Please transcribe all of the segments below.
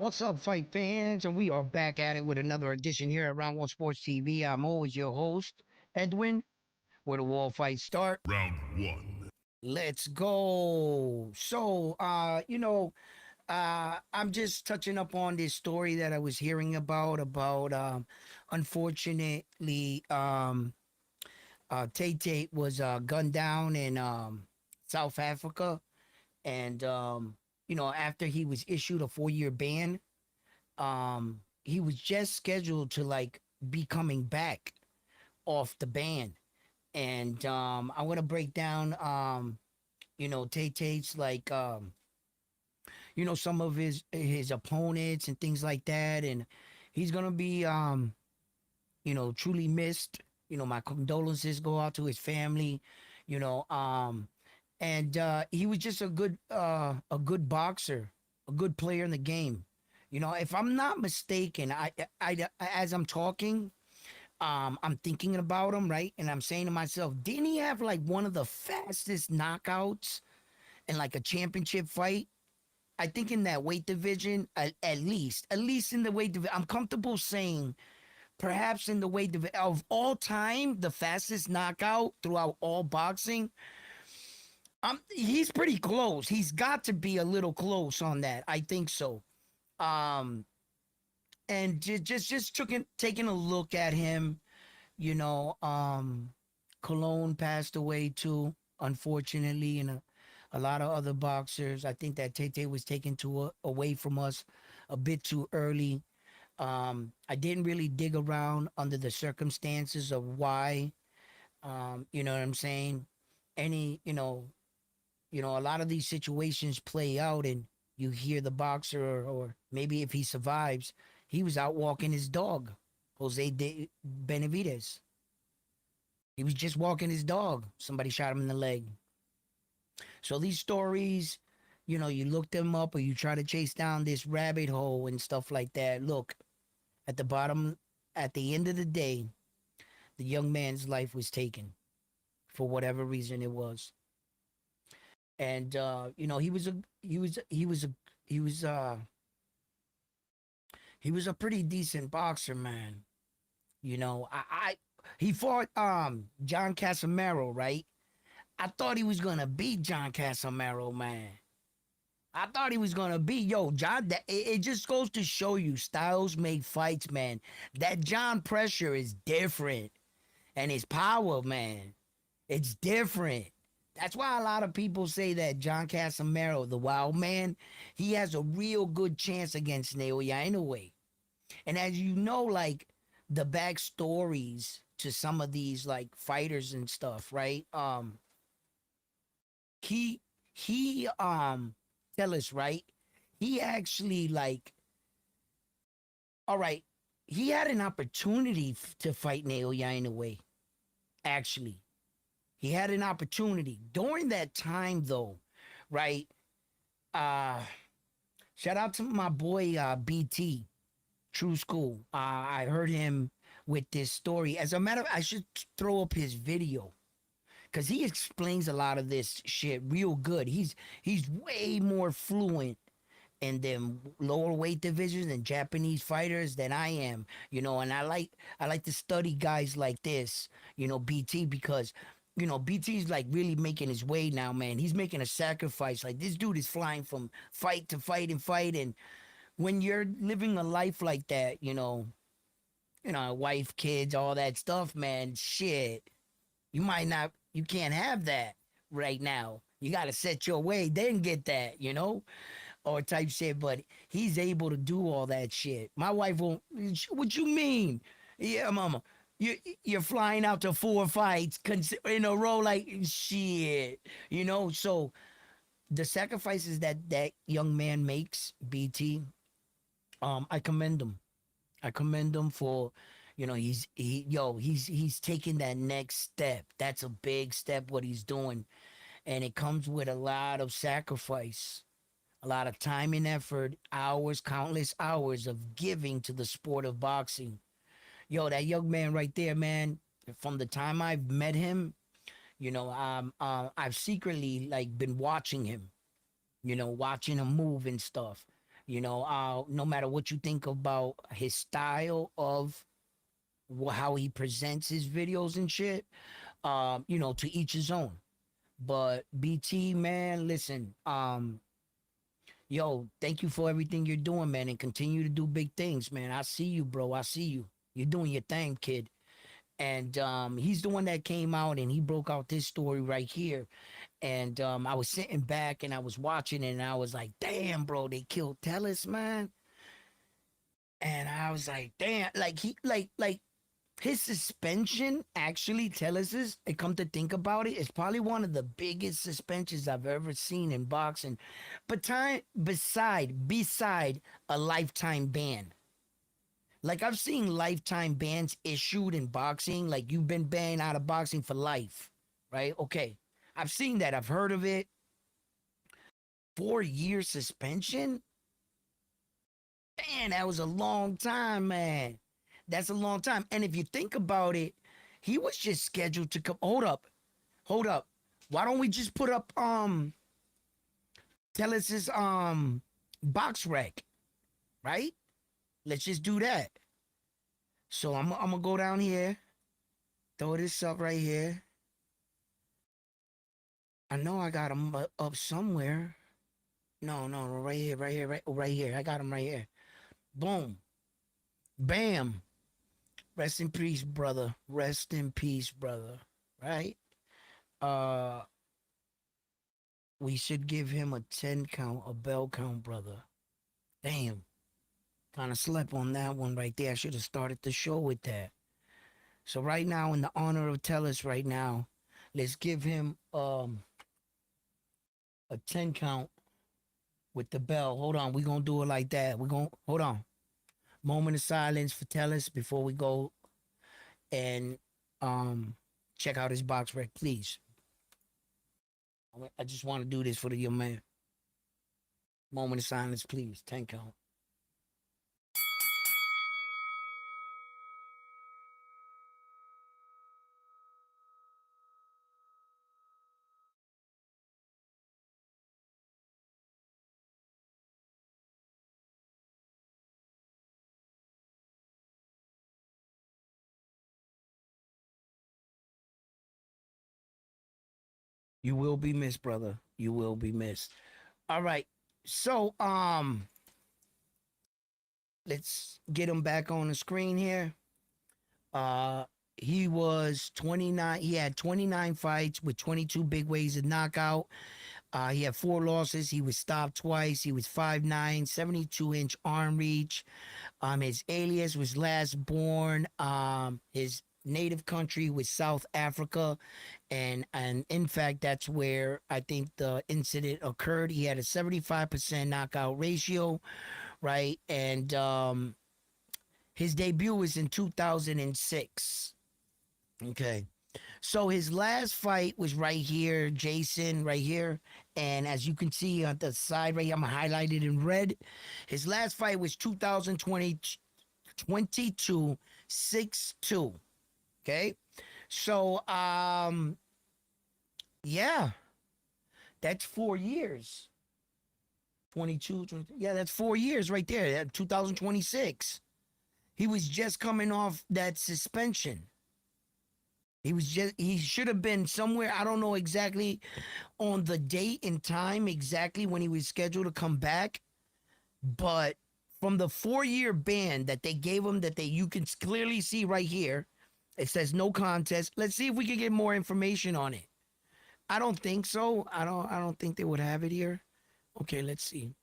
What's up, fight fans? And we are back at it with another edition here at Round One Sports TV. I'm always your host, Edwin. Where the wall fights start. Round one. Let's go. I'm just touching up on this story that I was hearing about unfortunately, Tete was gunned down in South Africa, and after he was issued a 4-year ban, he was just scheduled to like be coming back off the ban. And I want to break down Tay-Tay's like some of his opponents and things like that. And he's gonna be truly missed. My condolences go out to his family, you know. And he was just a good boxer, a good player in the game. If I'm not mistaken, I as I'm talking, I'm thinking about him, right? And I'm saying to myself, didn't he have like one of the fastest knockouts in like a championship fight? I think in that weight division, at least in the weight division, I'm comfortable saying perhaps in the weight division of all time, the fastest knockout throughout all boxing. He's pretty close. He's got to be a little close on that. I think so. Um, and just taking a look at him, you know, um, Cologne passed away too, unfortunately, and a lot of other boxers. I think that Tete was taken away from us a bit too early. I didn't really dig around under the circumstances of why. You know what I'm saying? Any, a lot of these situations play out, and you hear the boxer, or maybe if he survives, he was out walking his dog, Benavides. He was just walking his dog. Somebody shot him in the leg. So these stories, you look them up or you try to chase down this rabbit hole and stuff like that. Look, at the bottom, at the end of the day, the young man's life was taken for whatever reason it was. And he was he was a pretty decent boxer, man. I he fought John Casamero, right? I thought he was gonna beat John Casamero, man. I thought he was gonna be John. It just goes to show you, styles make fights, man. That John pressure is different, and his power, man, it's different. That's why a lot of people say that John Casamero, the wild man, he has a real good chance against Naoya Inoue. And as you know, like the backstories to some of these like fighters and stuff, right? He he tell us, right? He actually like, all right, he had an opportunity to fight Naoya Inoue. Actually, he had an opportunity during that time, though, right? Uh, Shout out to my boy BT True School. I heard him with this story. As a matter of, I should throw up his video because he explains a lot of this shit real good. He's way more fluent in them lower weight divisions and Japanese fighters than I am, and I like to study guys like this, BT, because BT's like really making his way now, man. He's making a sacrifice. Like this dude is flying from fight to fight and fight. And when you're living a life like that, wife, kids, all that stuff, man, shit, you can't have that right now. You got to set your way, then get that, or type shit. But he's able to do all that shit. My wife won't. What you mean? Yeah, mama. You're flying out to 4 fights in a row, like shit. So the sacrifices that young man makes, BT. I commend him. I commend him for, he's taking that next step. That's a big step what he's doing, and it comes with a lot of sacrifice, a lot of time and effort, hours, countless hours of giving to the sport of boxing. That young man right there, man. From the time I've met him, I've secretly like been watching him, watching him move and stuff. No matter what you think about his style of how he presents his videos and shit, to each his own. But BT, man, listen, yo, thank you for everything you're doing, man, and continue to do big things, man. I see you, bro. I see you. You're doing your thing, kid. And he's the one that came out and he broke out this story right here. And I was sitting back and I was watching it and I was like, damn, bro, they killed Tellis, man. And I was like, damn, like he like his suspension actually Tellis's, I come to think about it, it's probably one of the biggest suspensions I've ever seen in boxing. But beside a lifetime ban. Like I've seen lifetime bans issued in boxing, like you've been banned out of boxing for life, right? Okay. I've seen that. I've heard of it. 4 year suspension? Man, that was a long time, man. That's a long time. And if you think about it, he was just scheduled to come. Hold up. Why don't we just put up tell us his box rec, right? Let's just do that. So I'm gonna go down here, throw this up right here. I know I got him up somewhere. No, no, no, right here, right here, right here. I got him right here. Boom. Bam. Rest in peace, brother. Rest in peace, brother. Right? Uh we should give him a 10 count, a bell count, brother. Damn. Kind of slept on that one right there. I should have started the show with that. So right now, in the honor of Tellus right now, let's give him a 10 count with the bell. Hold on, we're gonna do it like that. We're gonna hold on. Moment of silence for Tellus before we go and um check out his box rec, please. I just want to do this for the young man. Moment of silence, please. 10 count. You will be missed, brother. You will be missed. All right. So let's get him back on the screen here. Uh he was 29. He had 29 fights with 22 big ways of knockout. He had 4 losses. He was stopped twice. He was 5'9", 72-inch arm reach. His alias was Last Born. His native country was South Africa, and in fact, that's where I think the incident occurred. He had a 75% knockout ratio, right? And his debut was in 2006. Okay. So his last fight was right here, Jason, right here. And as you can see on the side right here, I'm highlighted in red. His last fight was 2020, 22, 6-2. Okay. So yeah, that's 4 years. 22, 20, yeah, that's 4 years right there. 2026. He was just coming off that suspension. He should have been somewhere. I don't know exactly on the date and time exactly when he was scheduled to come back, but from the 4 year ban that they gave him, that you can clearly see right here, it says no contest. Let's see if we can get more information on it. I don't think so. I don't think they would have it here. Okay, let's see.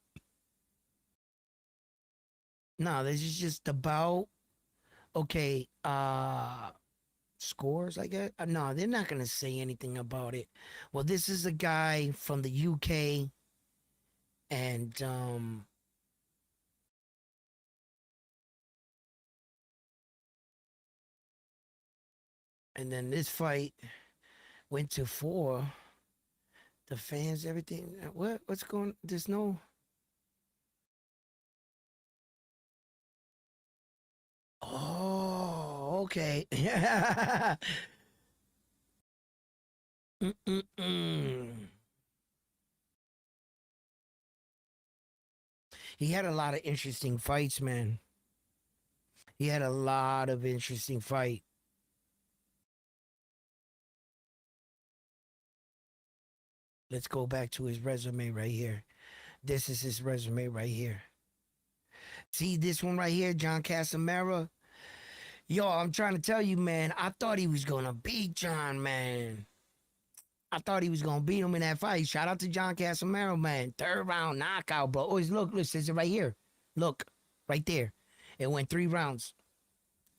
No, this is just about okay. Scores, I guess. No, they're not gonna say anything about it. Well, this is a guy from the UK, and then this fight went to 4. The fans, everything. What's going? There's no. Oh, okay. Mm-mm-mm. He had a lot of interesting fights, man. He had a lot of interesting fight. Let's go back to his resume right here. This is his resume right here. See this one right here, John Casamara. Yo, I'm trying to tell you, man. I thought he was gonna beat John, man. I thought he was gonna beat him in that fight. Shout out to John Casamaro, man. Third round knockout, bro. Always look, it says it right here. Look, right there. It went 3 rounds.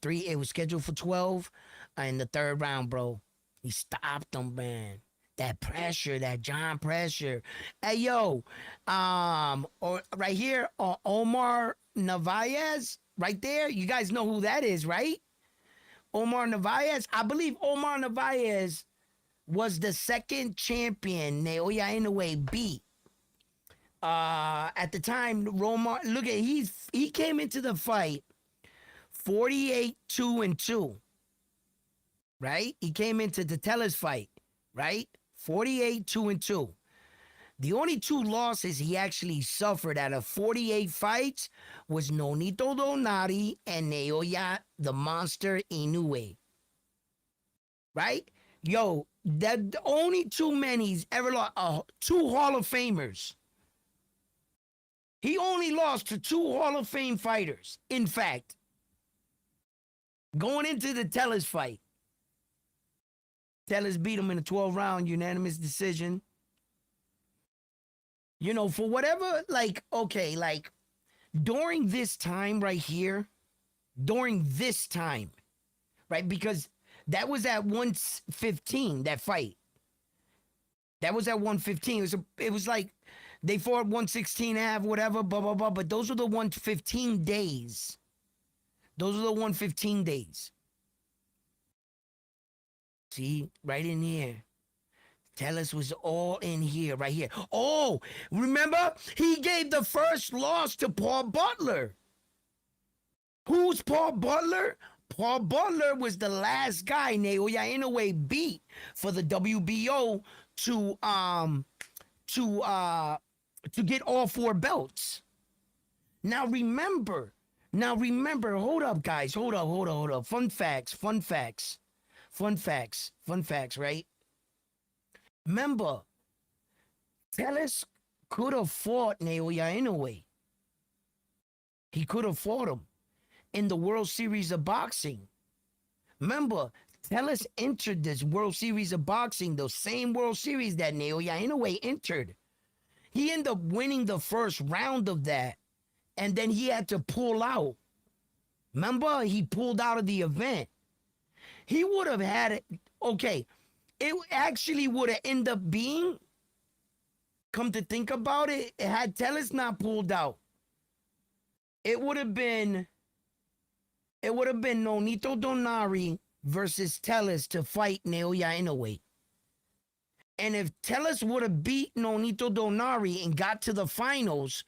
It was scheduled for 12 in the third round, bro. He stopped him, man. That pressure, that John pressure. Hey, yo, or right here, Omar Narvaez, right there. You guys know who that is, right? Omar Narvaez. I believe Omar Narvaez was the second champion Naoya Inoue beat. At the time, Roma, look at he came into the fight 48-2-2, right? He came into the Tellers fight, right? 48-2-2. The only 2 losses he actually suffered out of 48 fights was Nonito Donari and Naoya the Monster Inoue, right? Yo, that the only 2 men he's ever lost, 2 Hall of Famers. He only lost to 2 Hall of Fame fighters. In fact, going into the Tellers fight, Tellers beat him in a 12-round unanimous decision. You know, for whatever, like, okay, like, during this time right here, during this time, right? Because that was at 115, that fight. That was at 115. It was like they fought 116 half, whatever, blah, blah, blah. But those were the 115 days. Those are the 115 days. See, right in here. Tellus was all in here, right here. Oh, remember? He gave the first loss to Paul Butler. Who's Paul Butler? Paul Butler was the last guy Naoya Inoue beat for the WBO to get all 4 belts. Now remember, hold up, guys. Hold up. Fun facts, right? Remember, Tellus could have fought Naoya Inoue. He could have fought him in the World Series of Boxing. Remember, Tellus entered this World Series of Boxing, the same World Series that Naoya Inoue entered. He ended up winning the first round of that, and then he had to pull out. Remember, he pulled out of the event. He would have had it. Okay, it actually would have ended up being, come to think about it, had Tellus not pulled out, it would have been Nonito Donari versus Tellus to fight Naoya Inoue. And if Tellus would have beat Nonito Donari and got to the finals,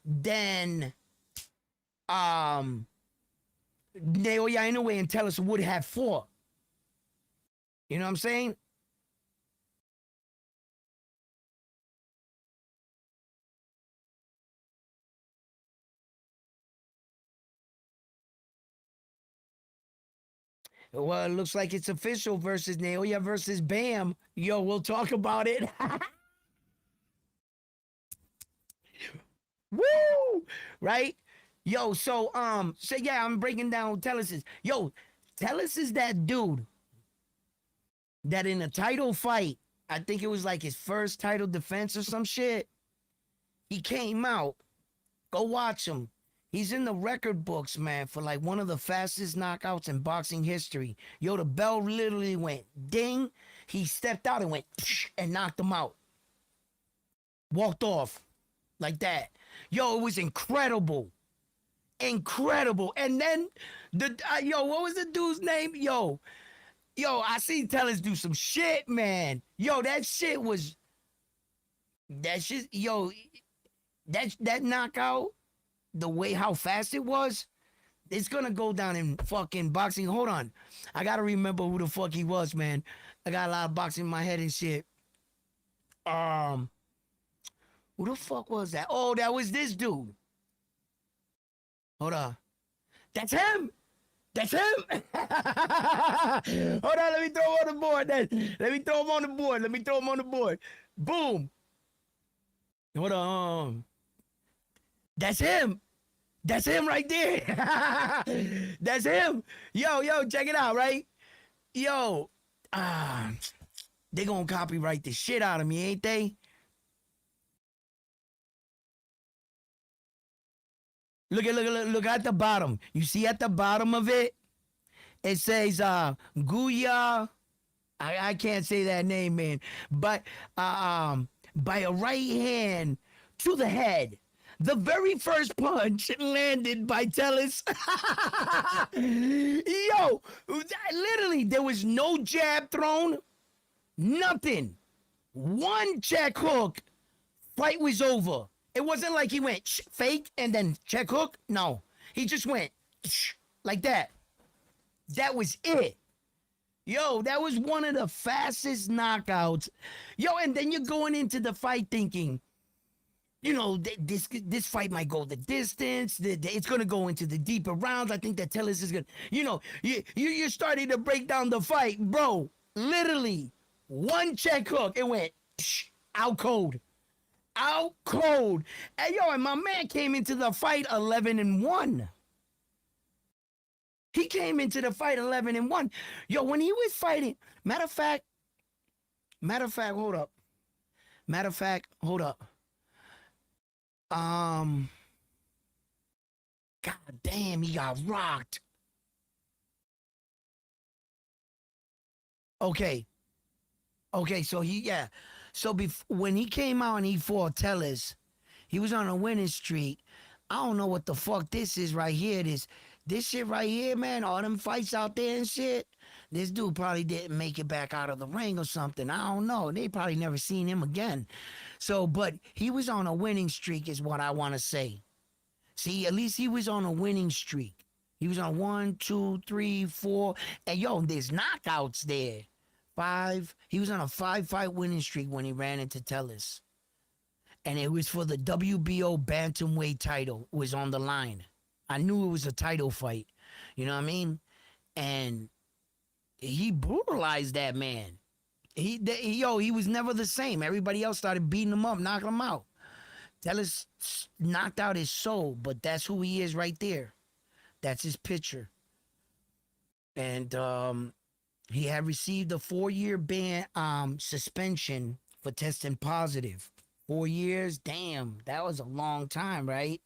then Naoya Inoue and Tellus would have fought. You know what I'm saying? Well, it looks like it's official versus Naoya versus Bam. Yo, we'll talk about it. Woo! Right? Yo, so yeah, I'm breaking down Tellus's. Yo, Tellus is that dude that in a title fight, I think it was like his first title defense or some shit. He came out. Go watch him. He's in the record books, man, for like one of the fastest knockouts in boxing history. Yo, the bell literally went ding. He stepped out and went and knocked him out. Walked off like that. Yo, it was incredible. Incredible. And then what was the dude's name? Yo, I seen Tellus do some shit, man. Yo, that shit, yo, that knockout, the way how fast it was, it's gonna go down in fucking boxing. Hold on. I gotta remember who the fuck he was, man. I got a lot of boxing in my head and shit. Who the fuck was that? Oh, that was this dude. Hold on. That's him. That's him. Hold on. Let me throw him on the board. Then let me throw him on the board. Let me throw him on the board. Boom. Hold on. That's him. That's him right there. That's him. Yo, check it out, right? Yo, ah, they gonna copyright the shit out of me, ain't they? Look at the bottom. You see at the bottom of it, it says Guya. I can't say that name, man. But by a right hand to the head. The very first punch landed by Tellis. Yo, literally, there was no jab thrown, nothing. One check hook, fight was over. It wasn't like he went fake and then check hook. No, he just went like that. That was it. Yo, that was one of the fastest knockouts. Yo, and then you're going into the fight thinking, you know, this fight might go the distance. It's gonna go into the deeper rounds. I think that Tellis is gonna, you know, you're starting to break down the fight, bro. Literally, one check hook, it went out cold, out cold. And yo, and my man came into the fight 11-1. He came into the fight 11-1. Yo, when he was fighting, matter of fact, hold up. Matter of fact, hold up. Um, God damn, he got rocked. Okay, okay, so so when he came out and he fought Tellers, he was on a winning streak. I don't know what the fuck this is right here. This shit right here, man. All them fights out there and shit. This dude probably didn't make it back out of the ring or something. I don't know. They probably never seen him again. So, but he was on a winning streak, is what I want to say. See, at least he was on a winning streak. He was on 1, 2, 3, 4. And yo, there's knockouts there. 5. He was on a 5-fight winning streak when he ran into Tellis. And it was for the WBO bantamweight title. It was on the line. I knew it was a title fight. You know what I mean? And he brutalized that man. He was never the same. Everybody else started beating him up, knocking him out. Tellis knocked out his soul, but that's who he is right there. That's his picture. And he had received a 4-year ban suspension for testing positive. 4 years, damn, that was a long time, right?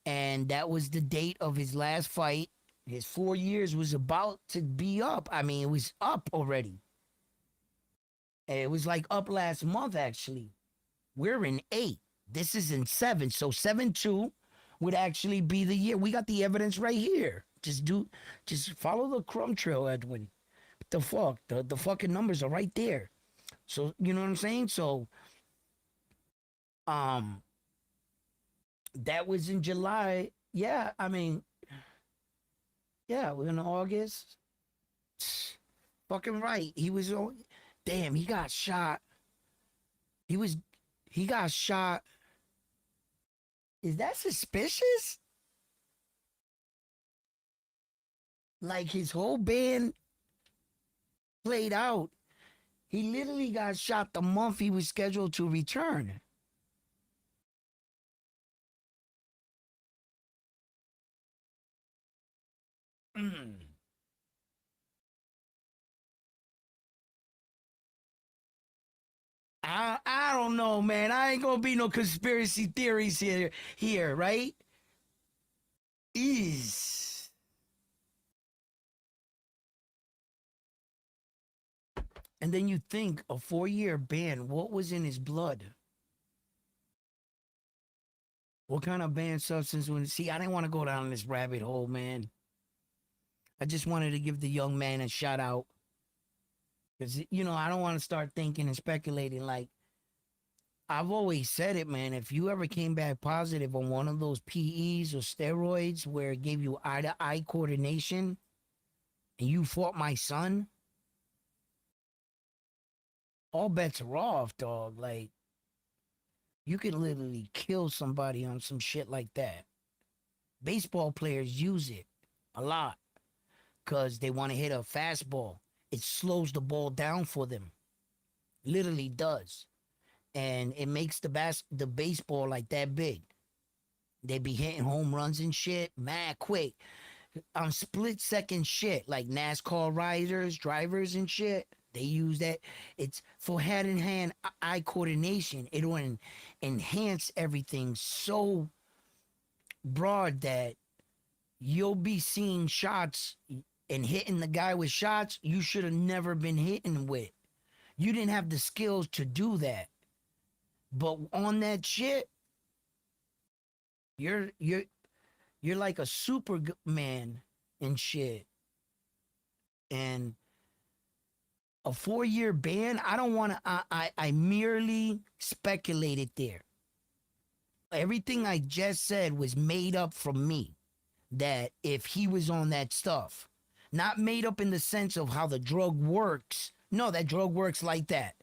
And that was the date of his last fight. His 4 years was about to be up. I mean, it was up already. And it was like up last month, actually. We're in 8. This is in 7. So 7-2 would actually be the year. We got the evidence right here. Just follow the crumb trail, Edwin. What the fuck? The fucking numbers are right there. So, you know what I'm saying? So, um, that was in July. Yeah, I mean, yeah, we're in August. Fucking right. He was on. Damn, he got shot. He was. He got shot. Is that suspicious? Like his whole band played out. He literally got shot the month he was scheduled to return. Mm. I don't know, man. I ain't gonna be no conspiracy theories here, right? Is and then you think a 4-year ban. What was in his blood? What kind of banned substance? When see, I didn't want to go down this rabbit hole, man. I just wanted to give the young man a shout out because I don't want to start thinking and speculating. Like I've always said it, man. If you ever came back positive on one of those PEs or steroids where it gave you eye to eye coordination, and you fought my son, all bets are off, dog. Like you could literally kill somebody on some shit like that. Baseball players use it a lot because they want to hit a fastball. It slows the ball down for them. Literally does. And it makes the baseball like that big. They be hitting home runs and shit mad quick on split second shit, like NASCAR riders, drivers and shit. They use that. It's for hand in hand eye coordination. It will enhance everything so broad that you'll be seeing shots and hitting the guy with shots you should have never been hitting with. You didn't have the skills to do that. But on that shit, you're you're you're like a superman and shit. And a 4-year ban, I don't want to I merely speculated there. Everything I just said was made up from me. That if he was on that stuff, not made up in the sense of how the drug works. No, that drug works like that.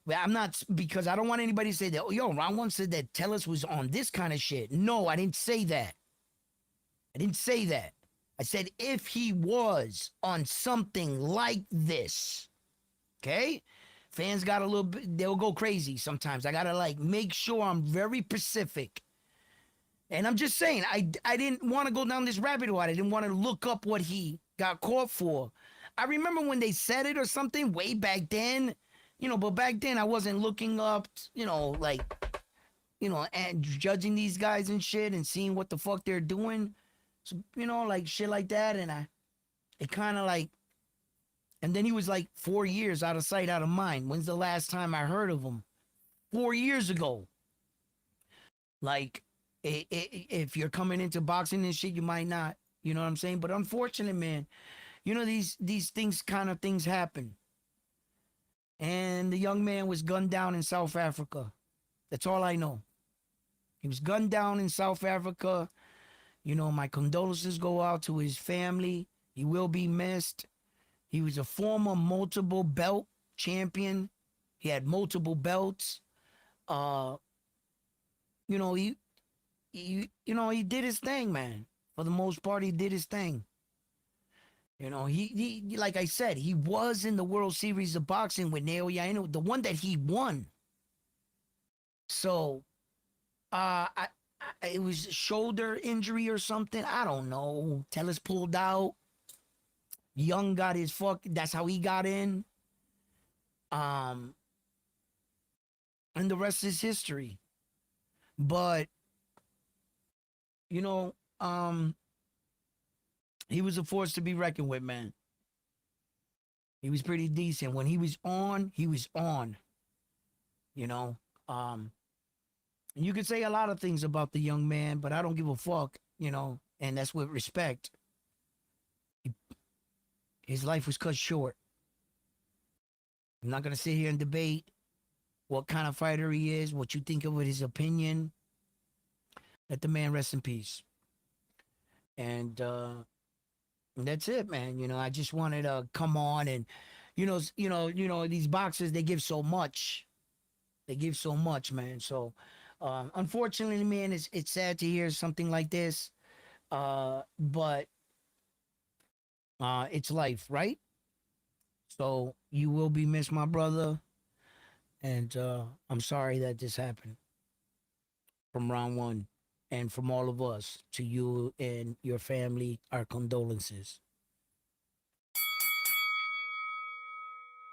Well, I'm not, because I don't want anybody to say that, oh, yo, Ron one said that Tellus was on this kind of shit. No, I didn't say that. I didn't say that. I said if he was on something like this, okay? Fans got a little bit, they'll go crazy sometimes. I gotta like make sure I'm very specific. And I'm just saying, I didn't want to go down this rabbit hole. I didn't want to look up what he got caught for. I remember when they said it or something way back then, but back then I wasn't looking up, like, and judging these guys and shit and seeing what the fuck they're doing. So, like shit like that. And it kind of like, and then he was like 4 years out of sight, out of mind. When's the last time I heard of him? 4 years ago. Like, if you're coming into boxing and shit, you might not, you know what I'm saying? But unfortunately, man, these things happen. And the young man was gunned down in South Africa. That's all I know. He was gunned down in South Africa. My condolences go out to his family. He will be missed. He was a former multiple belt champion. He had multiple belts. He he did his thing, man. For the most part, he did his thing. He like I said, he was in the World Series of Boxing with Naoya, the one that he won. So, it was a shoulder injury or something. I don't know. Tellus pulled out. Young got his fuck. That's how he got in. And the rest is history. But you know, he was a force to be reckoned with, man. He was pretty decent. When he was on, he was on. You know, um, and you could say a lot of things about the young man, but I don't give a fuck. And that's with respect. His life was cut short. I'm not gonna sit here and debate what kind of fighter he is, what you think of his opinion. Let the man rest in peace. And that's it, man. I just wanted to come on and, these boxers, they give so much. They give so much, man. So, unfortunately, man, it's sad to hear something like this. But it's life, right? So you will be missed, my brother. And I'm sorry that this happened from round one. And from all of us to you and your family, our condolences.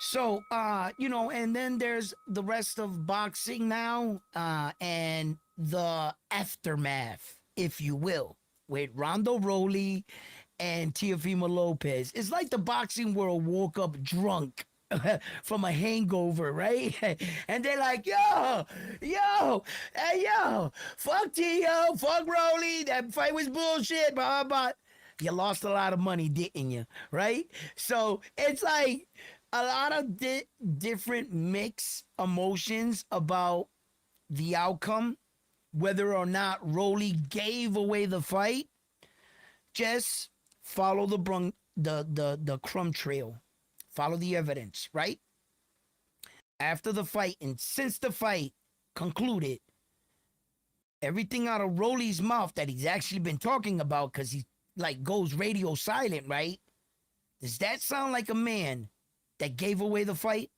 So, and then there's the rest of boxing now, and the aftermath, if you will, with Rondo Rowley and Teofimo Lopez. It's like the boxing world woke up drunk from a hangover, right? And they're like, hey, fuck Tio, fuck Rowley, that fight was bullshit, blah, blah, blah. You lost a lot of money, didn't you? Right? So it's like a lot of different mixed emotions about the outcome, whether or not Rowley gave away the fight. Just follow the crumb trail. Follow the evidence, right? After the fight and since the fight concluded, Everything out of Rolly's mouth that he's actually been talking about, because he like goes radio silent, right? Does that sound like a man that gave away the fight?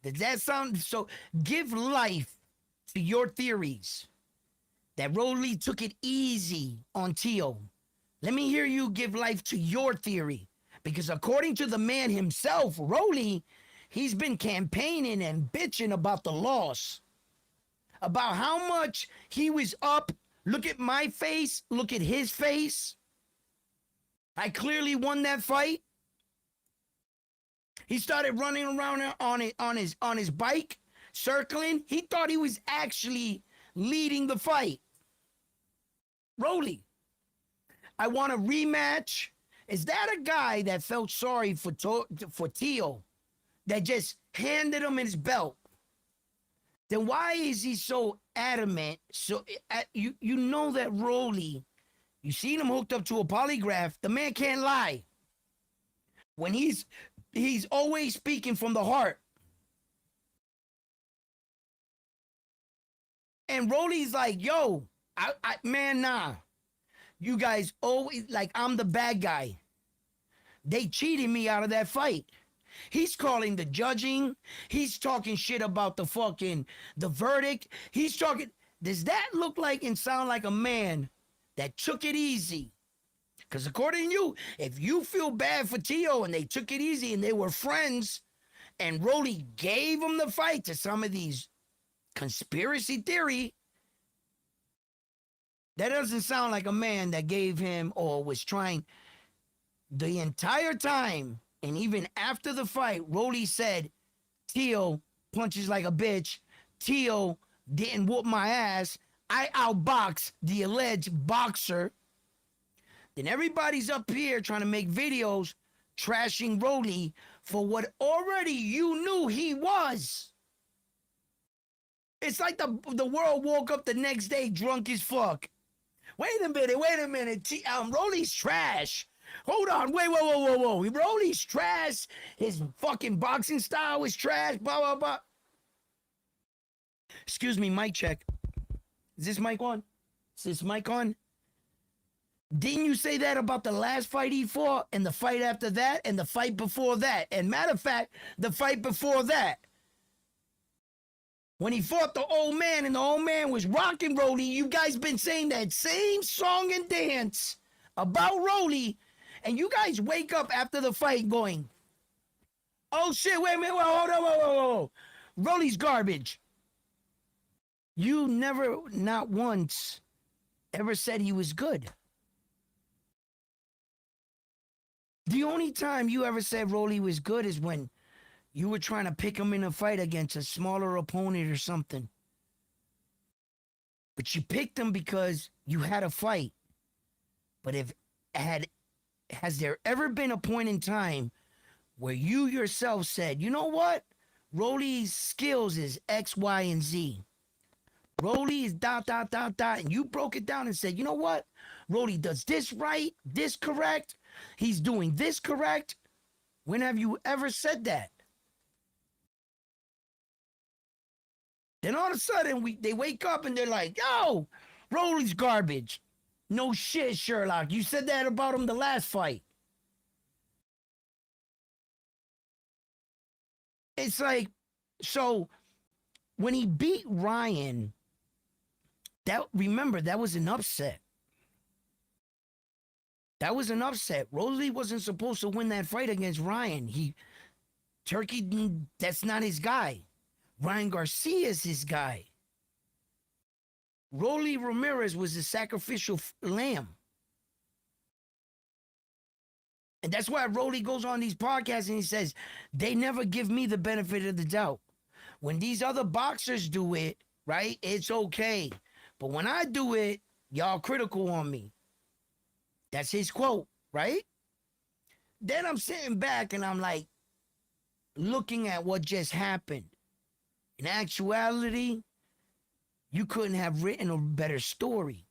Does that sound so? Give life to your theories that Rolly took it easy on Tio. Let me hear you give life to your theory. Because according to the man himself, Rolly, he's been campaigning and bitching about the loss, about how much he was up. Look at my face, look at his face. I clearly won that fight. He started running around on his bike, circling. He thought he was actually leading the fight. Rolly, I want a rematch. Is that a guy that felt sorry for Tio, that just handed him his belt? Then why is he so adamant? So you know that Rolly, you seen him hooked up to a polygraph. The man can't lie. When he's always speaking from the heart. And Rolly's like, yo, man, nah. You guys always like I'm the bad guy. They cheated me out of that fight. He's calling the judging. He's talking shit about the verdict. He's talking. Does that look like and sound like a man that took it easy? Because according to you, if you feel bad for Tio and they took it easy and they were friends, and Rolly gave him the fight to some of these conspiracy theory, that doesn't sound like a man that gave him or was trying the entire time. And even after the fight, Rolly said, Tio punches like a bitch. Tio didn't whoop my ass. I outboxed the alleged boxer. Then everybody's up here trying to make videos trashing Rolly for what already you knew he was. It's like the world woke up the next day drunk as fuck. Wait a minute. Rolly's trash. Hold on, whoa. Rolly's trash. His fucking boxing style is trash, blah, blah, blah. Excuse me, mic check. Is this mic on? Is this mic on? Didn't you say that about the last fight he fought and the fight after that and the fight before that? And matter of fact, the fight before that, when he fought the old man and the old man was rocking Rolly, you guys been saying that same song and dance about Rolly, and you guys wake up after the fight going, oh shit, wait a minute, hold on, whoa. Rolly's garbage. You never, not once, ever said he was good. The only time you ever said Rolly was good is when you were trying to pick him in a fight against a smaller opponent or something. But you picked him because you had a fight. But has there ever been a point in time where you yourself said, you know what? Rolly's skills is X, Y, and Z. Rolly is ... And you broke it down and said, you know what? Rolly does this right, this correct. He's doing this correct. When have you ever said that? Then all of a sudden, they wake up and they're like, yo, Rolly's garbage. No shit, Sherlock. You said that about him the last fight. It's like, so when he beat Ryan, remember, that was an upset. That was an upset. Rolly wasn't supposed to win that fight against Ryan. Turkey, that's not his guy. Ryan Garcia is his guy. Rolly Ramirez was the sacrificial lamb. And that's why Rolly goes on these podcasts and he says, they never give me the benefit of the doubt. When these other boxers do it, right, it's okay. But when I do it, y'all critical on me. That's his quote, right? Then I'm sitting back and I'm like, looking at what just happened. In actuality, you couldn't have written a better story.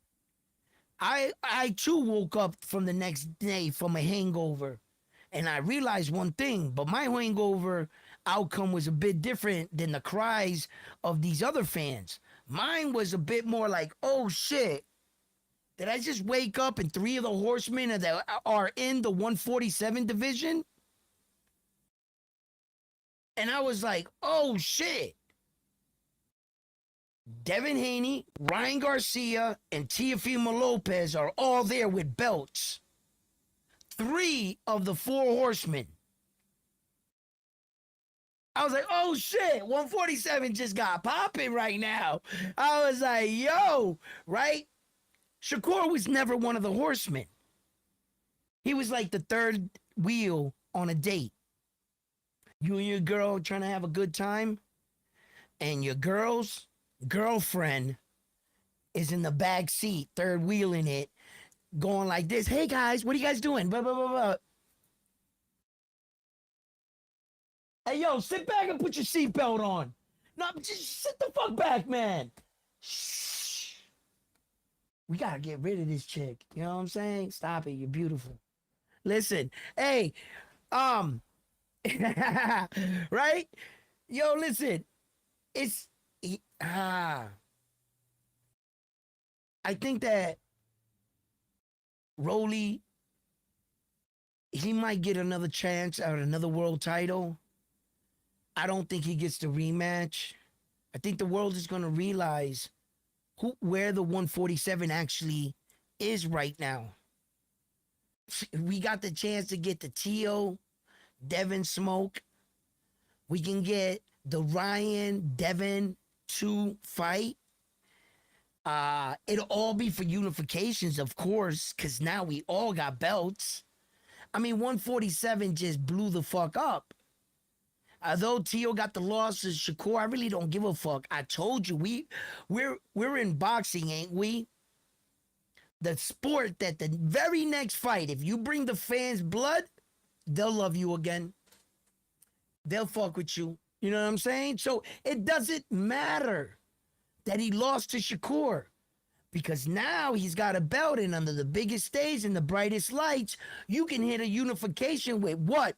I too woke up from the next day from a hangover And I realized one thing, but my hangover outcome was a bit different than the cries of these other fans. Mine was a bit more like, oh shit, did I just wake up and three of the horsemen that are in the 147 division? And I was like, oh shit. Devin Haney, Ryan Garcia, and Teofimo Lopez are all there with belts. Three of the four horsemen. I was like, oh shit, 147 just got popping right now. I was like, yo, right? Shakur was never one of the horsemen. He was like the third wheel on a date. You and your girl trying to have a good time, and your girl's girlfriend is in the back seat, third wheel in it, going like this. Hey guys, what are you guys doing? Blah, blah, blah, blah. Hey yo, sit back and put your seatbelt on. No, just sit the fuck back, man. Shh. We gotta get rid of this chick. You know what I'm saying? Stop it. You're beautiful. Listen, hey, um, right? Yo, listen. It's I think that Rolly, he might get another chance at another world title. I don't think he gets the rematch. I think the world is gonna realize where the 147 actually is right now. We got the chance to get the Tio Devin Smoke. We can get the Ryan Devin 2 fight. It'll all be for unifications, of course, because now we all got belts. I mean, 147 just blew the fuck up. Although Tio got the losses, Shakur, I really don't give a fuck. I told you we're in boxing, ain't we? The sport that the very next fight, if you bring the fans blood, they'll love you again. They'll fuck with you. You know what I'm saying? So it doesn't matter that he lost to Shakur because now he's got a belt and under the biggest stage and the brightest lights, you can hit a unification with what?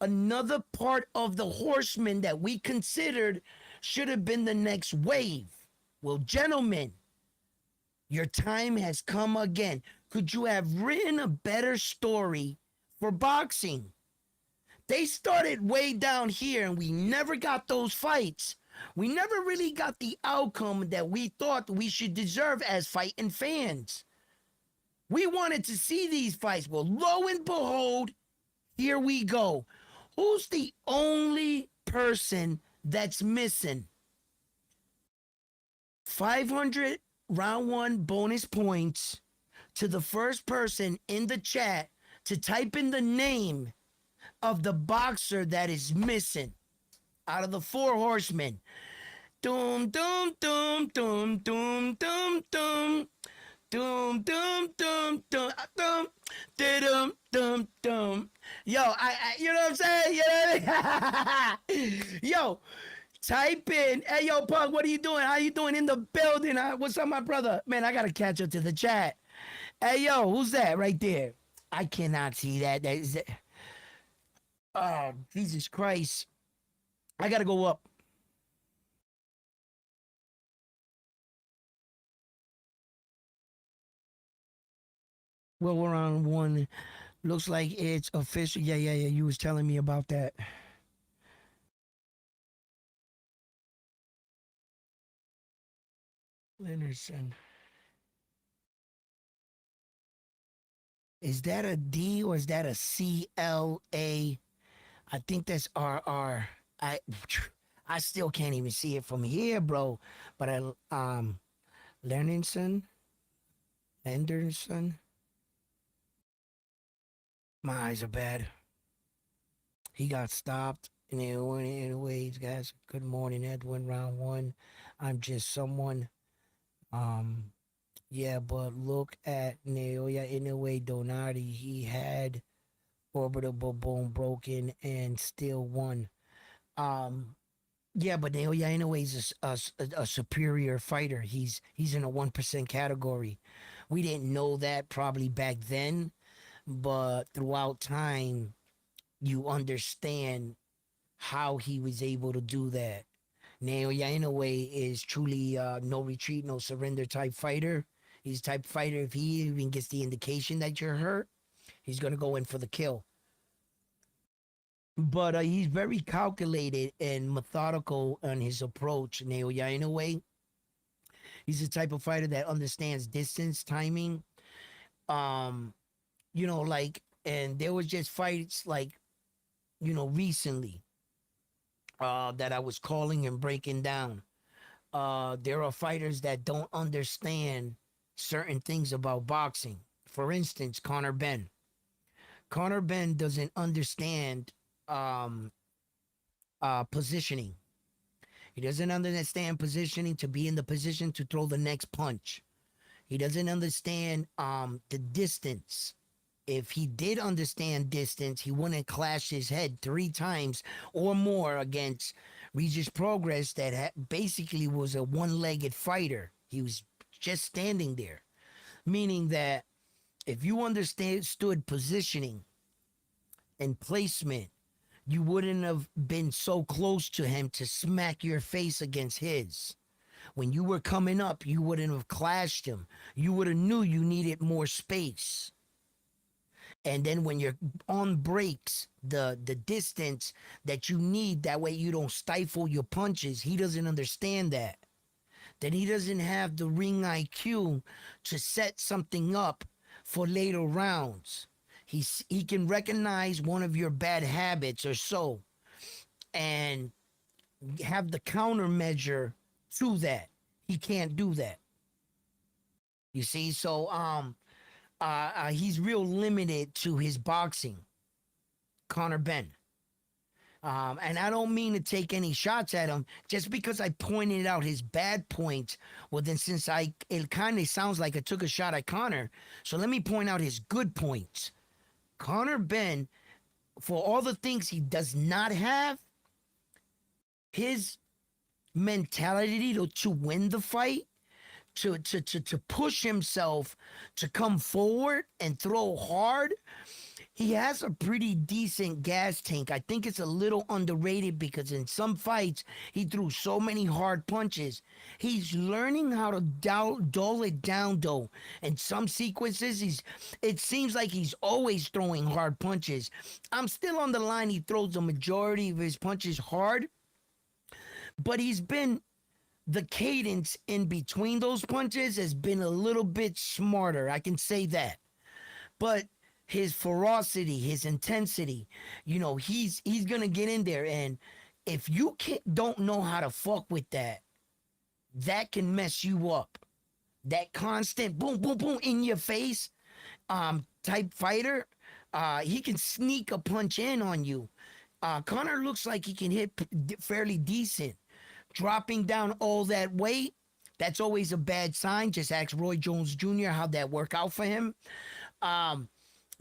Another part of the horsemen that we considered should have been the next wave. Well, gentlemen, your time has come again. Could you have written a better story for boxing? They started way down here and we never got those fights. We never really got the outcome that we thought we should deserve as fighting fans. We wanted to see these fights. Well, lo and behold, here we go. Who's the only person that's missing? 500 round one bonus points to the first person in the chat to type in the name of the boxer that is missing out of the four horsemen. Doom, doom, doom, doom, doom, doom, doom. Doom, doom, doom, doom, doom, doom, doom, doom. Yo, you know what I'm saying? You know what I mean? Yo, type in, hey, yo, Pug, what are you doing? How you doing in the building? What's up, my brother? Man, I got to catch up to the chat. Hey, yo, who's that right there? I cannot see that. That is, oh, Jesus Christ. I got to go up. Well, we're on one. Looks like it's official. Yeah, yeah, yeah. You was telling me about that. Leonardson. Is that a D or is that a CLA? I think that's RR. I still can't even see it from here, bro. But Leonardson, Anderson. My eyes are bad. He got stopped. And anyways, guys, good morning, Edwin. Round one. I'm just someone. Um, yeah, but look at Naoya Inoue Donati. He had orbital bone broken and still won. Um, yeah, but Naoya Inoue is a superior fighter. He's in a 1% category. We didn't know that probably back then, but throughout time, you understand how he was able to do that. Naoya Inoue is truly no retreat, no surrender type fighter. He's type fighter. If he even gets the indication that you're hurt, he's gonna go in for the kill. But he's very calculated and methodical on his approach. Naoya Inoue, he's the type of fighter that understands distance, timing. Um, like, and there was just fights like, recently that I was calling and breaking down. There are fighters that don't understand certain things about boxing. For instance, Conor Ben. Conor Ben doesn't understand um, positioning. He doesn't understand positioning to be in the position to throw the next punch. He doesn't understand the distance. If he did understand distance, he wouldn't clash his head 3 times or more against Regis Progress, that basically was a one-legged fighter. He was just standing there, meaning that if you understood positioning and placement, you wouldn't have been so close to him to smack your face against his. When you were coming up, you wouldn't have clashed him. You would have knew you needed more space. And then when you're on breaks, the distance that you need, that way you don't stifle your punches, he doesn't understand that. Then he doesn't have the ring IQ to set something up for later rounds. He can recognize one of your bad habits or so and have the countermeasure to that. He can't do that. You see, so he's real limited to his boxing. Conor Ben. And I don't mean to take any shots at him just because I pointed out his bad points. Well, then since it kind of sounds like I took a shot at Conor, so let me point out his good points. Conor Ben, for all the things he does not have, his mentality to win the fight, to push himself to come forward and throw hard. He has a pretty decent gas tank. I think it's a little underrated because in some fights he threw so many hard punches. He's learning how to dull it down though. In some sequences, it seems like he's always throwing hard punches. I'm still on the line. He throws the majority of his punches hard, but the cadence in between those punches has been a little bit smarter. I can say that. But his ferocity, his intensity, he's gonna get in there, and if you don't know how to fuck with that, that can mess you up. That constant boom, boom, boom in your face, type fighter, he can sneak a punch in on you. Conor looks like he can hit fairly decent. Dropping down all that weight, that's always a bad sign. Just ask Roy Jones Jr. how'd that work out for him.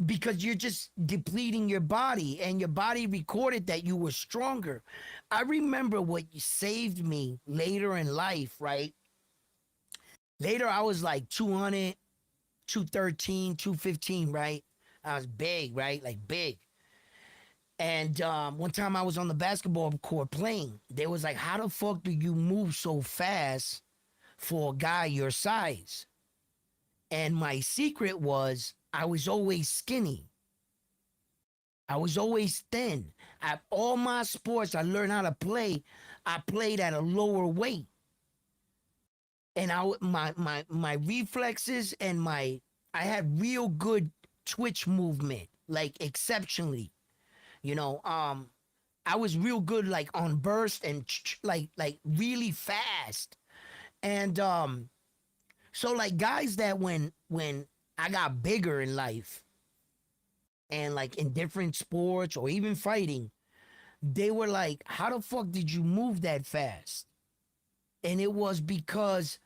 Because you're just depleting your body, and your body recorded that you were stronger. I remember what saved me later in life, right? Later, I was like 200, 213, 215, right? I was big, right? Like big. And one time I was on the basketball court playing. They was like, how the fuck do you move so fast for a guy your size? And my secret was I was always skinny. I was always thin. At all my sports I learned how to play, I played at a lower weight. And my reflexes and I had real good twitch movement, like exceptionally. I was real good like on burst and like really fast. And so like guys that when I got bigger in life and like in different sports or even fighting, they were like, how the fuck did you move that fast? And it was because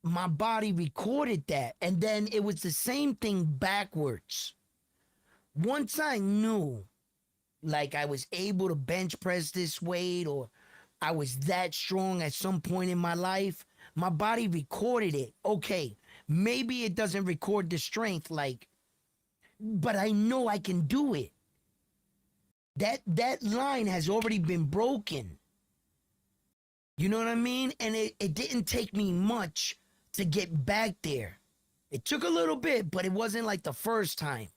my body recorded that. And then it was the same thing backwards. Once I knew like I was able to bench press this weight, or I was that strong at some point in my life, my body recorded it. Okay, maybe it doesn't record the strength, like, but I know I can do it. That line has already been broken. You know what I mean? And it didn't take me much to get back there. It took a little bit, but it wasn't like the first time.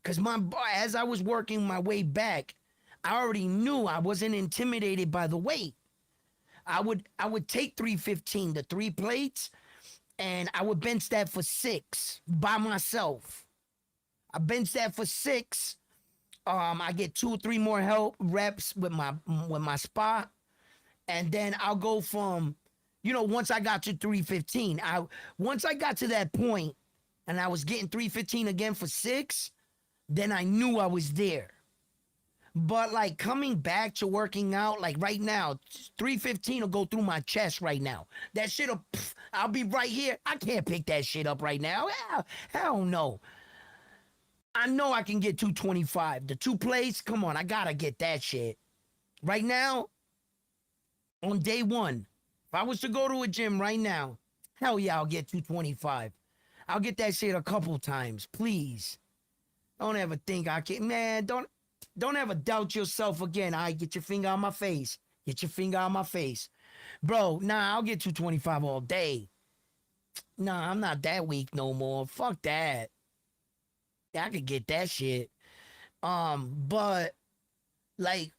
Cause as I was working my way back, I already knew I wasn't intimidated by the weight. I would take 315, the 3 plates, and I would bench that for 6 by myself. I bench that for 6. I get 2 or 3 more help reps with my spot, and then I'll go from, once I got to 315, once I got to that point, and I was getting 315 again for 6, then I knew I was there. But like coming back to working out, like right now, 315 will go through my chest right now. That shit'll, I'll be right here. I can't pick that shit up right now. Hell no. I know I can get 225. The 2 plates, come on, I gotta get that shit. Right now, on day one, if I was to go to a gym right now, hell yeah, I'll get 225. I'll get that shit a couple times, please. Don't ever think I can, man. Don't ever doubt yourself again. I get your finger on my face. Get your finger on my face, bro. Nah, I'll get 225 all day. Nah, I'm not that weak no more. Fuck that. I could get that shit. But like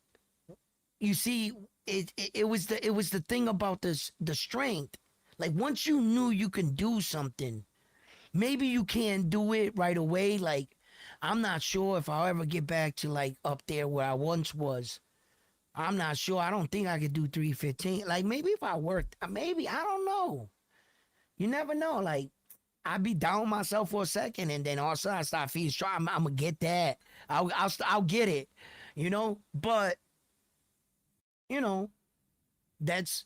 you see, it was the thing about the strength. Like once you knew you can do something, maybe you can't do it right away. Like I'm not sure if I'll ever get back to like up there where I once was. I'm not sure. I don't think I could do 315. Like maybe if I worked, maybe I don't know. You never know. Like I'd be down myself for a second, and then all of a sudden I start feeling strong. I'm gonna get that. I'll get it. But you know that's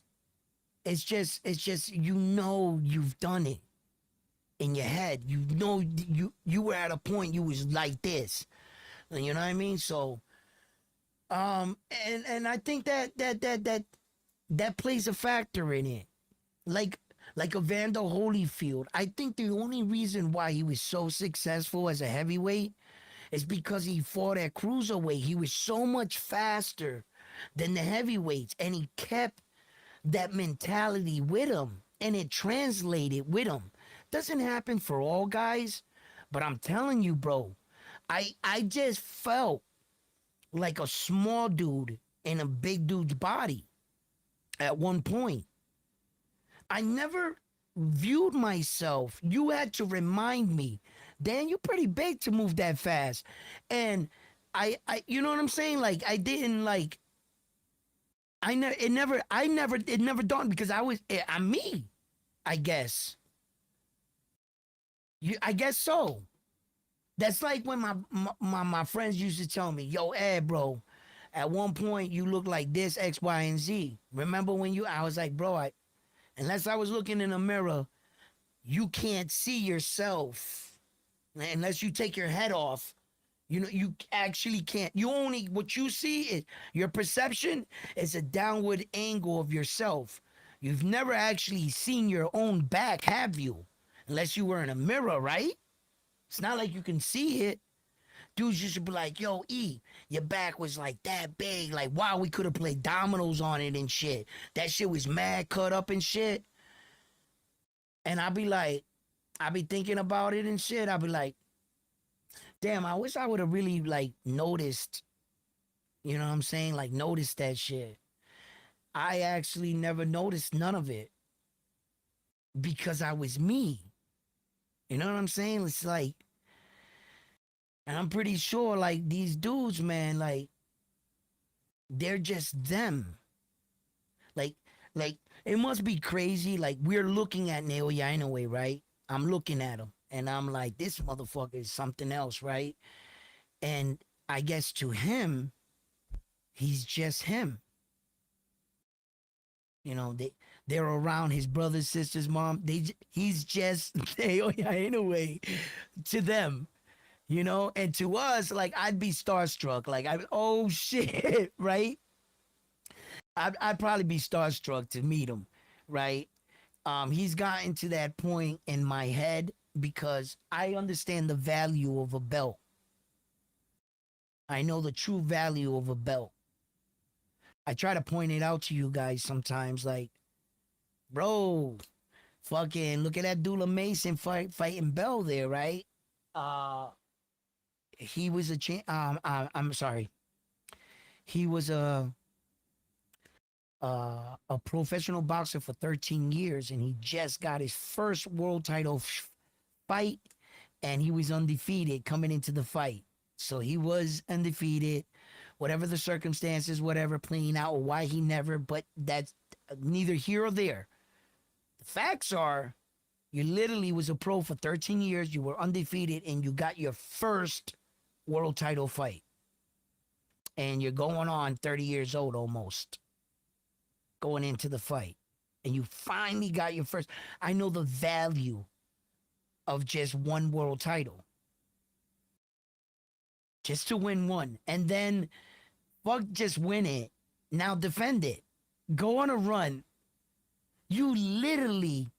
it's just you've done it in your head. You were at a point you was like this. You know what I mean? So and I think that plays a factor in it. Like Evander Holyfield. I think the only reason why he was so successful as a heavyweight is because he fought at cruiserweight. He was so much faster than the heavyweights, and he kept that mentality with him, and it translated with him. Doesn't happen for all guys, but I'm telling you, bro, I just felt like a small dude in a big dude's body at one point. I never viewed myself. You had to remind me, Dan, you're pretty big to move that fast. And you know what I'm saying? Like I didn't like. It never dawned because I'm me. I guess. I guess so. That's like when my friends used to tell me, "Yo, Ed, bro, at one point you look like this X, Y, and Z." Remember when I was like, bro, unless I was looking in a mirror, you can't see yourself unless you take your head off. You actually can't. What you see is your perception is a downward angle of yourself. You've never actually seen your own back, have you? Unless you were in a mirror, right? It's not like you can see it. Dudes used to be like, yo, E, your back was like that big. Like, wow, we could have played dominoes on it and shit. That shit was mad cut up and shit. And I'd be thinking about it and shit. I'd be like, damn, I wish I would have really like noticed, you know what I'm saying? Like noticed that shit. I actually never noticed none of it because I was me. You know what I'm saying? It's like, and I'm pretty sure like these dudes, man, like they're just them. Like, like it must be crazy. Like we're looking at Naoya Inoue, right? I'm looking at him and I'm like, this motherfucker is something else, right? And I guess to him, he's just him. They're around his brothers, sisters, mom. He's just Naoya Inoue to them. And to us, like I'd be starstruck. Like oh shit, right? I'd probably be starstruck to meet him, right? He's gotten to that point in my head because I understand the value of a belt. I know the true value of a belt. I try to point it out to you guys sometimes, like, bro, fucking look at that Dula Mason fighting Bell there, right? Uh, he was I'm sorry, he was a professional boxer for 13 years, and he just got his first world title fight, and he was undefeated coming into the fight. So he was undefeated, whatever the circumstances, whatever playing out, or why he never. But that's neither here or there. The facts are, you literally was a pro for 13 years. You were undefeated, and you got your first world title fight. And you're going on 30 years old almost, going into the fight. And you finally got your first. I know the value of just one world title, just to win one. And then fuck just win it. Now defend it. Go on a run. You literally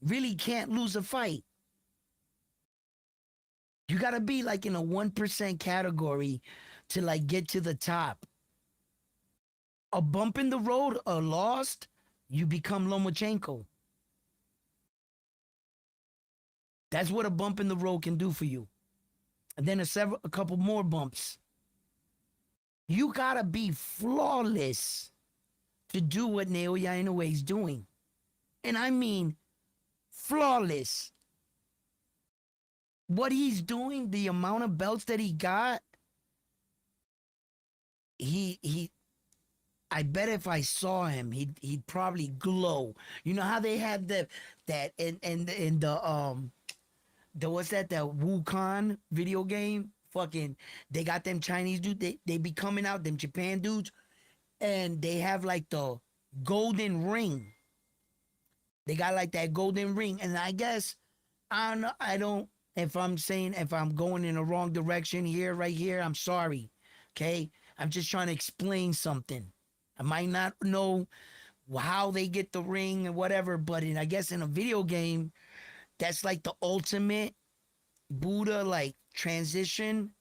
really can't lose a fight. You got to be like in a 1% category to like get to the top. A bump in the road, a lost, you become Lomachenko. That's what a bump in the road can do for you. And then a couple more bumps. You got to be flawless to do what Naoya Inoue is doing. And I mean flawless. What he's doing, the amount of belts that he got, he I bet if I saw him, he'd probably glow. You know how they have that in the what's that Wukong video game? Fucking they got them Chinese dudes, they be coming out, them Japan dudes, and they have like the golden ring. They got like that golden ring. And I guess I don't if I'm saying if I'm going in the wrong direction here, right here, I'm sorry. Okay. I'm just trying to explain something. I might not know how they get the ring and whatever, but I guess in a video game, that's like the ultimate Buddha like transition,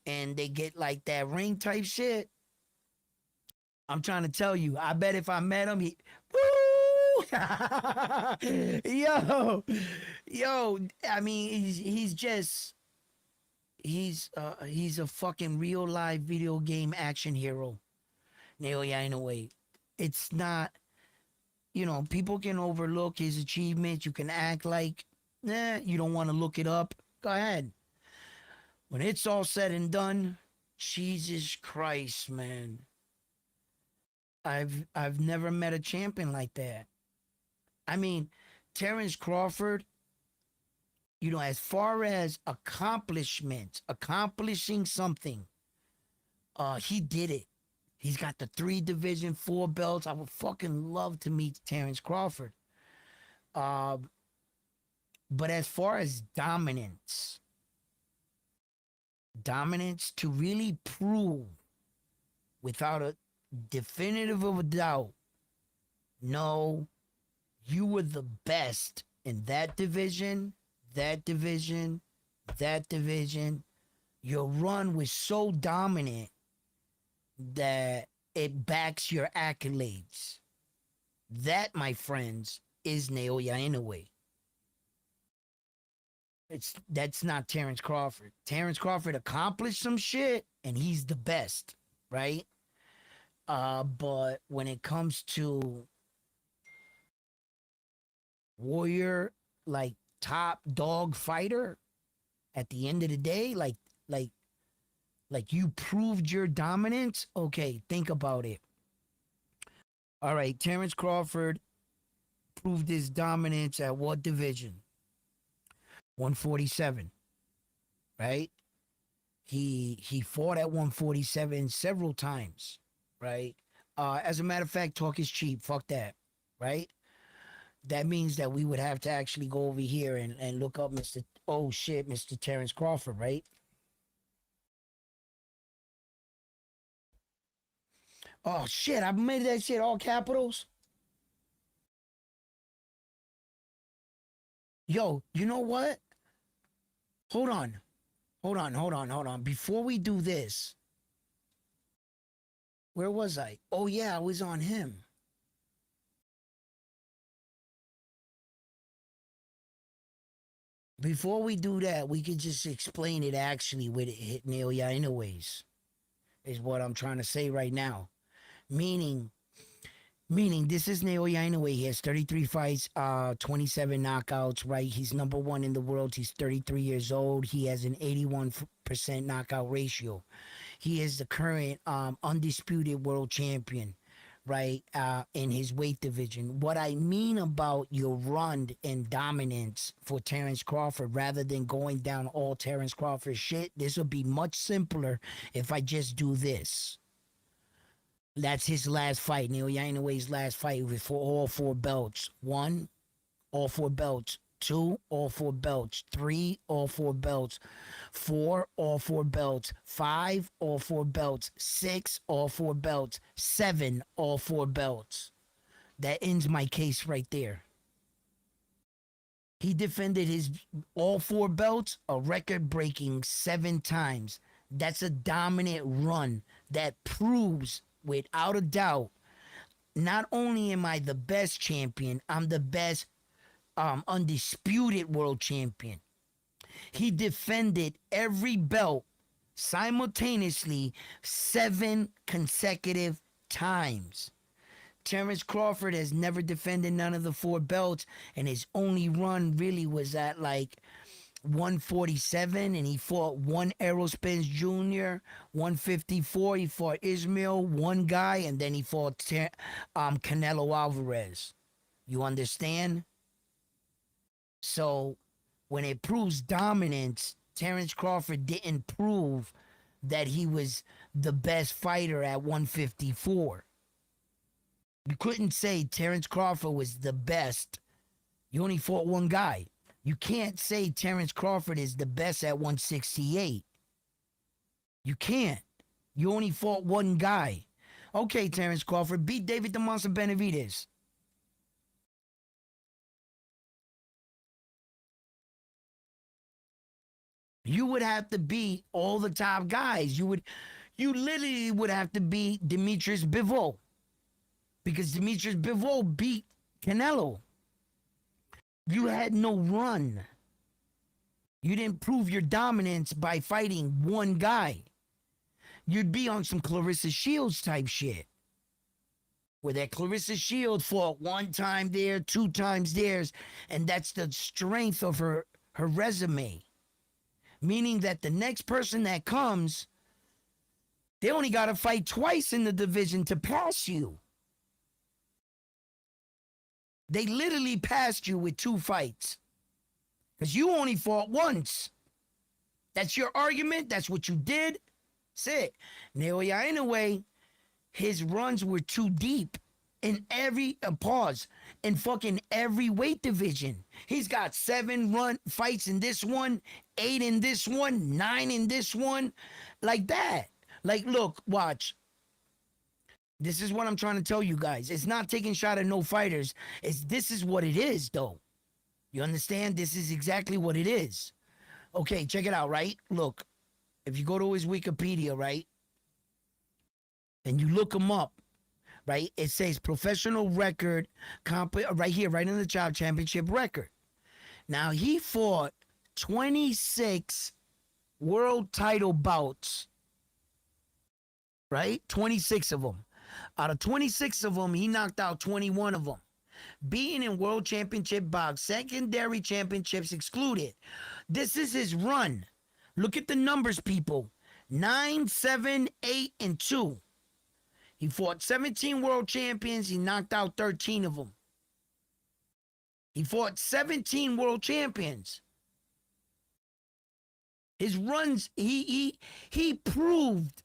and they get like that ring type shit. I'm trying to tell you, I bet if I met him, he woo! yo, yo, I mean, he's just he's a fucking real life video game action hero. Naoya Inoue. It's not, people can overlook his achievements. You can act like, you don't want to look it up. Go ahead. When it's all said and done, Jesus Christ, man. I've never met a champion like that. I mean, Terrence Crawford, as far as accomplishments, accomplishing something, he did it. He's got the 3 division, 4 belts. I would fucking love to meet Terrence Crawford. Uh, but as far as dominance to really prove without a definitive of a doubt, no, you were the best in that division, that division, that division. Your run was so dominant that it backs your accolades. That, my friends, is Naoya Inoue. That's not Terrence Crawford. Terrence Crawford accomplished some shit, and he's the best, right? But when it comes to warrior, like top dog fighter, at the end of the day, like you proved your dominance. Okay, think about it. All right, Terrence Crawford proved his dominance at what division? 147, right? He fought at 147 several times, right? As a matter of fact, talk is cheap. Fuck that, right? That means that we would have to actually go over here and look up Mr. Terrence Crawford, right? Oh shit, I made that shit all capitals. Yo, you know what? Hold on. Hold on. Before we do this, Where was I? Oh yeah, I was on him. Before we do that, we could just explain it actually with it hit Neil anyways, is what I'm trying to say right now. Meaning, meaning this is Naoya Inoue. He has 33 fights, 27 knockouts, right? He's number one in the world. He's 33 years old. He has an 81% knockout ratio. He is the current undisputed world champion, right? In his weight division. What I mean about your run and dominance for Terrence Crawford, rather than going down all Terrence Crawford shit, this would be much simpler if I just do this. That's his last fight. Neil Yanaway's last fight was for all four belts. One, all four belts. Two, all four belts. Three, all four belts. Four, all four belts. Five, all four belts. Six, all four belts. Seven, all four belts. That ends my case right there. He defended his all four belts a record breaking 7 times. That's a dominant run that proves without a doubt not only am I the best champion, I'm the best undisputed world champion. He defended every belt simultaneously 7 consecutive times. Terrence Crawford has never defended none of the four belts, and his only run really was at like 147, and he fought one Errol Spence Jr., 154. He fought Ismail, one guy, and then he fought Canelo Alvarez. You understand? So when it proves dominance, Terrence Crawford didn't prove that he was the best fighter at 154. You couldn't say Terrence Crawford was the best. You only fought one guy. You can't say Terrence Crawford is the best at 168. You can't. You only fought one guy. Okay, Terrence Crawford beat David the Monster Benavidez. You would have to beat all the top guys. You literally would have to beat Demetrius Bivol, because Demetrius Bivol beat Canelo. You had no run. You didn't prove your dominance by fighting one guy. You'd be on some Clarissa Shields type shit, where that Clarissa Shields fought one time there, 2 times theirs, and that's the strength of her resume. Meaning that the next person that comes, they only got to fight twice in the division to pass you. They literally passed you with 2 fights because you only fought once. That's your argument. That's what you did. That's it. Naoya Inoue, his runs were too deep in every pause in fucking every weight division. He's got 7 run fights in this one, 8 in this one, 9 in this one, like that. Like, look, watch. This is what I'm trying to tell you guys. It's not taking shot at no fighters. This is what it is, though. You understand? This is exactly what it is. Okay, check it out, right? Look, if you go to his Wikipedia, right, and you look him up, right, it says professional record, right here, right in the job championship record. Now, he fought 26 world title bouts, right? 26 of them. Out of 26 of them, he knocked out 21 of them. Being in world championship bouts, secondary championships excluded. This is his run. Look at the numbers, people. 9, 7, 8, and 2. He fought 17 world champions. He knocked out 13 of them. He fought 17 world champions. His runs, he proved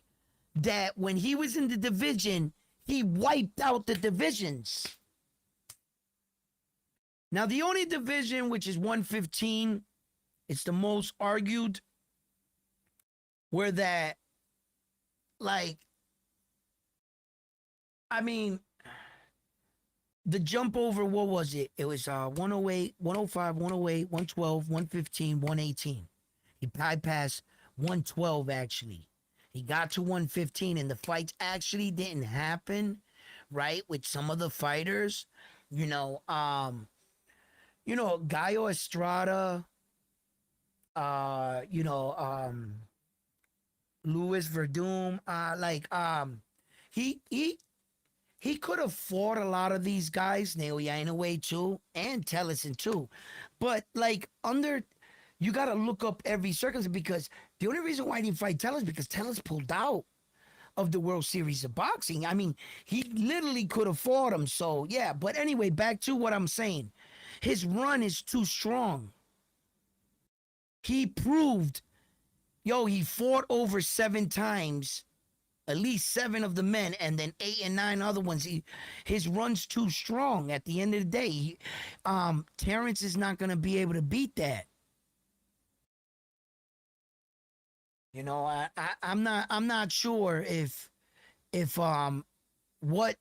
that when he was in the division, he wiped out the divisions. Now, the only division, which is 115, it's the most argued, where that, like, I mean, the jump over, what was it? It was 108, 105, 108, 112, 115, 118. He bypassed 112, actually. He got to 115, and the fights actually didn't happen, right? With some of the fighters, you know, Gallo Estrada, uh, you know, um, Louis Verdum, he he he could have fought a lot of these guys, Naoya Inoue too, and Tellison too. But like you gotta look up every circumstance because the only reason why he didn't fight Tellus is because Tellus pulled out of the World Series of Boxing. I mean, he literally could have fought him. So yeah, but anyway, back to what I'm saying. His run is too strong. He proved, he fought over 7 times, at least 7 of the men, and then 8 and 9 other ones. His run's too strong. At the end of the day, Terrence is not going to be able to beat that. I'm not sure if what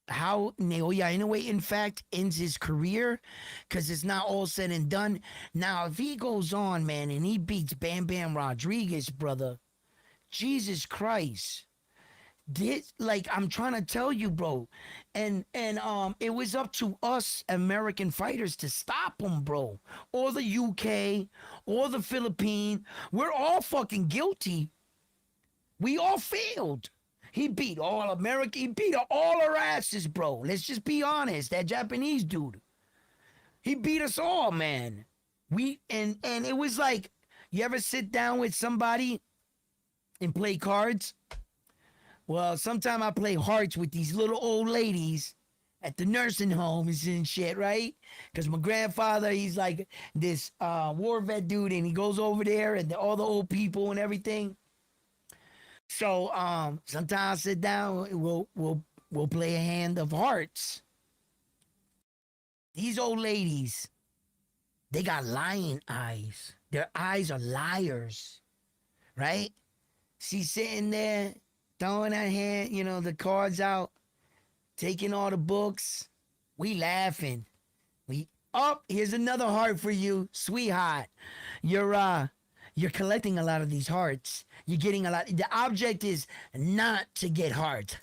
how Naoya Inoue in fact ends his career because it's not all said and done. Now, if he goes on, man, and he beats Bam Bam Rodriguez, brother, Jesus Christ. Like I'm trying to tell you, bro, and it was up to us American fighters to stop him, bro, or the UK, or the Philippines. We're all fucking guilty. We all failed. He beat all America. He beat all our asses, bro. Let's just be honest. That Japanese dude, he beat us all, man. And it was like, you ever sit down with somebody and play cards? Well, sometimes I play hearts with these little old ladies at the nursing homes and shit, right? Because my grandfather, he's like this war vet dude, and he goes over there and all the old people and everything. So sometimes I sit down, we'll play a hand of hearts. These old ladies, they got lion eyes. Their eyes are liars, right? She's sitting there throwing her hand, the cards out, taking all the books. We laughing. Here's another heart for you, sweetheart. You're collecting a lot of these hearts. You're getting a lot. The object is not to get hearts.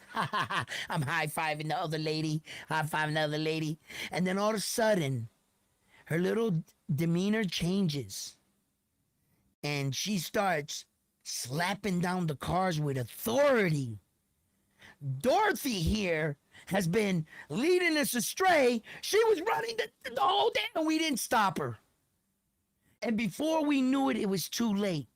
I'm high-fiving the other lady, high-fiving the other lady. And then all of a sudden, her little demeanor changes. And she starts slapping down the cards with authority. Dorothy here has been leading us astray. She was running the whole day, and we didn't stop her. And before we knew it, it was too late.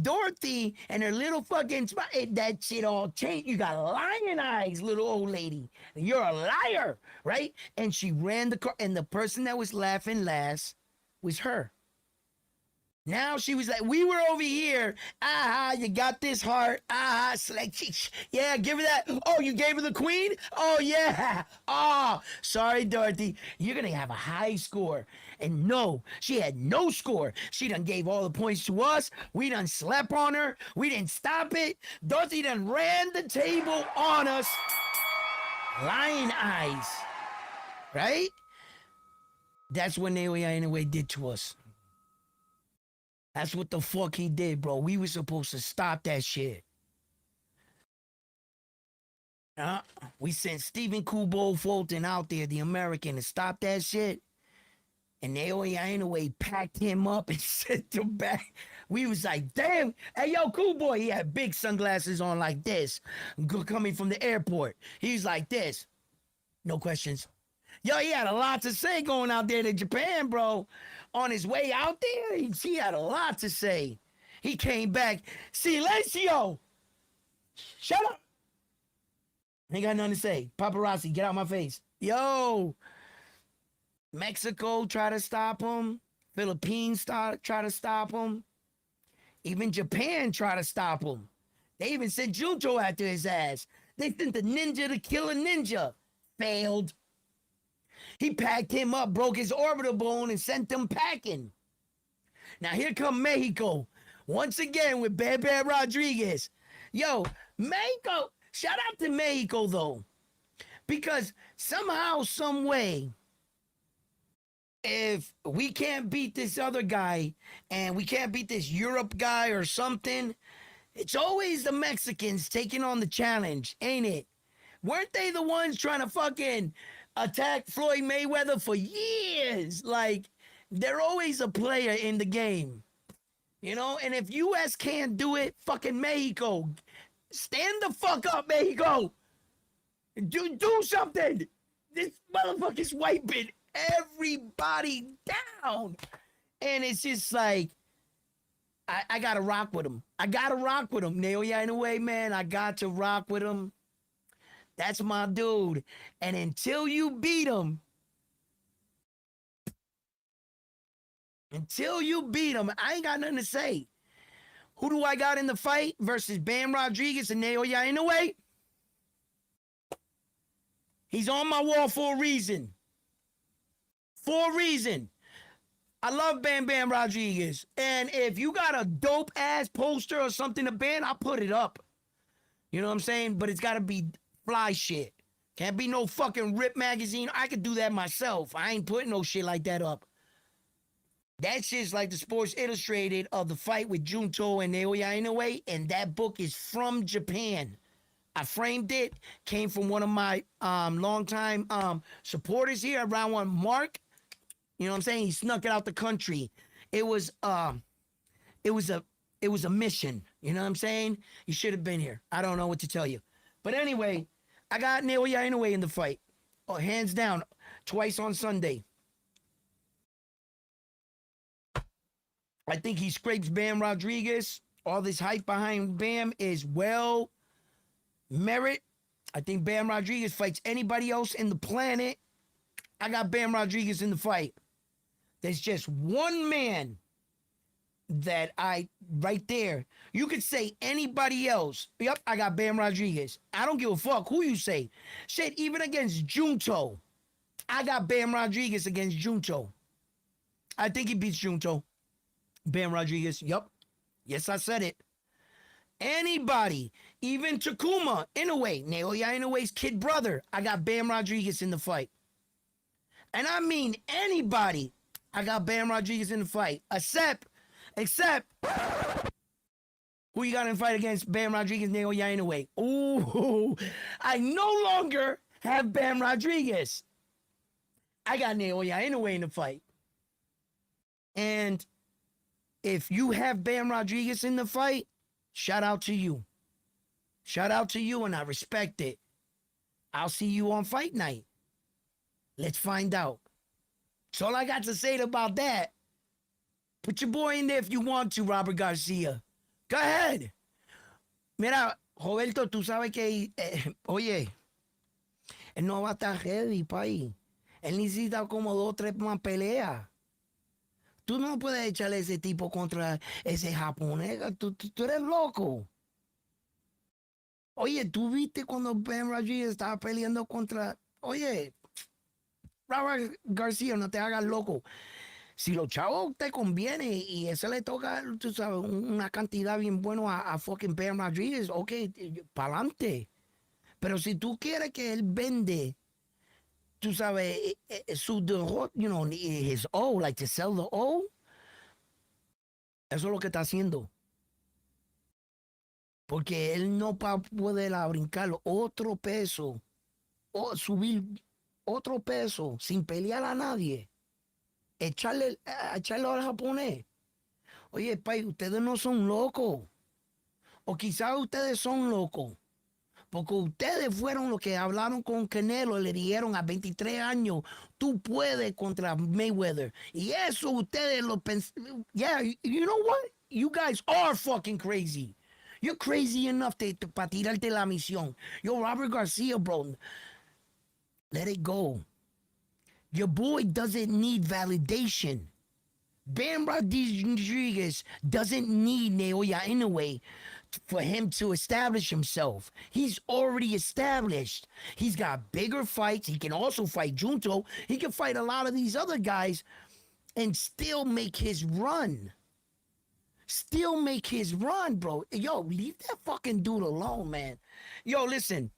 Dorothy and her little fucking that shit all changed. You got lion eyes, little old lady. You're a liar, right? And she ran the car, and the person that was laughing last was her. Now she was like, we were over here. You got this heart. Like, yeah, give her that. Oh, you gave her the queen? Oh, yeah. Oh, sorry, Dorothy. You're going to have a high score. And no, she had no score. She done gave all the points to us. We done slept on her. We didn't stop it. Dorothy done ran the table on us. Lion eyes. Right? That's what Naoya Inoue did to us. That's what the fuck he did, bro. We were supposed to stop that shit. We sent Stephen Kubo Fulton out there, the American, to stop that shit. And Naoya Inoue packed him up and sent him back. We was like, damn. Hey, yo, cool boy. He had big sunglasses on like this, coming from the airport. He was like this. No questions. Yo, he had a lot to say going out there to Japan, bro. On his way out there, he had a lot to say. He came back. Silencio! Shut up! Ain't got nothing to say. Paparazzi, get out my face. Yo! Mexico tried to stop him. Philippines tried to stop him. Even Japan tried to stop him. They even sent Junto after his ass. They sent the ninja to kill a ninja. Failed. He packed him up, broke his orbital bone, and sent him packing. Now here come Mexico. Once again with Bam Bam Rodriguez. Yo, Mexico, shout out to Mexico, though. Because somehow, some way, if we can't beat this other guy, and we can't beat this Europe guy or something, It's always the Mexicans taking on the challenge, ain't it? Weren't they the ones trying to fucking attack Floyd Mayweather for years? Like, they're always a player in the game, you know? And if US can't do it, fucking Mexico. Stand the fuck up, Mexico. Do something. This motherfucker's wiping everybody down. And it's just like, I gotta rock with him. I gotta rock with him. Naoya in a way, man. I got to rock with him. That's my dude. And until you beat him, I ain't got nothing to say. Who do I got in the fight versus Bam Rodriguez and Naoya Inoue? He's on my wall for a reason. For a reason. I love Bam Bam Rodriguez. And if you got a dope ass poster or something to ban, I'll put it up. You know what I'm saying? But it's got to be fly shit. Can't be no fucking Rip magazine. I could do that myself. I ain't putting no shit like that up. That shit's like the Sports Illustrated of the fight with Junto and Naoya Inoue, and that book is from Japan. I framed it. Came from one of my longtime supporters here around one, Mark. You know what I'm saying? He snuck it out the country. It was a mission. You know what I'm saying? You should have been here. I don't know what to tell you. But anyway, I got Naoya Inoue in the fight. Oh, hands down. Twice on Sunday. I think he scrapes Bam Rodriguez. All this hype behind Bam is well merit. I think Bam Rodriguez fights anybody else in the planet. I got Bam Rodriguez in the fight. There's just one man that right there. You could say anybody else. Yep, I got Bam Rodriguez. I don't give a fuck who you say. Shit, even against Junto. I got Bam Rodriguez against Junto. I think he beats Junto. Bam Rodriguez. Yup. Yes, I said it. Anybody, even Takuma, Inoue, Naoya Inoue's kid brother, I got Bam Rodriguez in the fight. And I mean anybody, I got Bam Rodriguez in the fight. Except, who you got in the fight against Bam Rodriguez, Naoya Inoue? Ooh, I no longer have Bam Rodriguez. I got Naoya Inoue in the fight. And if you have Bam Rodriguez in the fight, shout out to you. Shout out to you, and I respect it. I'll see you on fight night. Let's find out. That's all I got to say about that. Put your boy in there if you want to, Robert Garcia. Go ahead. Mira, Roberto, tú sabes que, oye, él no va a estar ready, país. Él necesita como 2 o 3 más peleas. Tú no puedes echarle ese tipo contra ese japonés. Tú eres loco. Oye, tú viste cuando Ben Rodriguez estaba peleando contra. Oye, Robert García, no te hagas loco. Si los chavos te conviene y eso le toca, tú sabes, una cantidad bien buena a fucking Ben Rodriguez, ok, para adelante. Pero si tú quieres que él vende, tú sabes, su derrota, you know, his O, like to sell the O, eso es lo que está haciendo. Porque él no va a poder brincar otro peso o subir otro peso sin pelear a nadie. Echarle al japonés. Oye, pay, ustedes no son locos. O quizás ustedes son locos. Porque ustedes fueron los que hablaron con Canelo y le dijeron a 23 años, tú puedes contra Mayweather. Y eso ustedes lo pensaron. Yeah, you know what? You guys are fucking crazy. You're crazy enough para tirarte la misión. Yo, Robert Garcia, bro, let it go. Your boy doesn't need validation. Bam Rodriguez doesn't need Naoya Inoue for him to establish himself. He's already established. He's got bigger fights. He can also fight Junto. He can fight a lot of these other guys and still make his run. Still make his run, bro. Yo, leave that fucking dude alone, man. Yo, listen.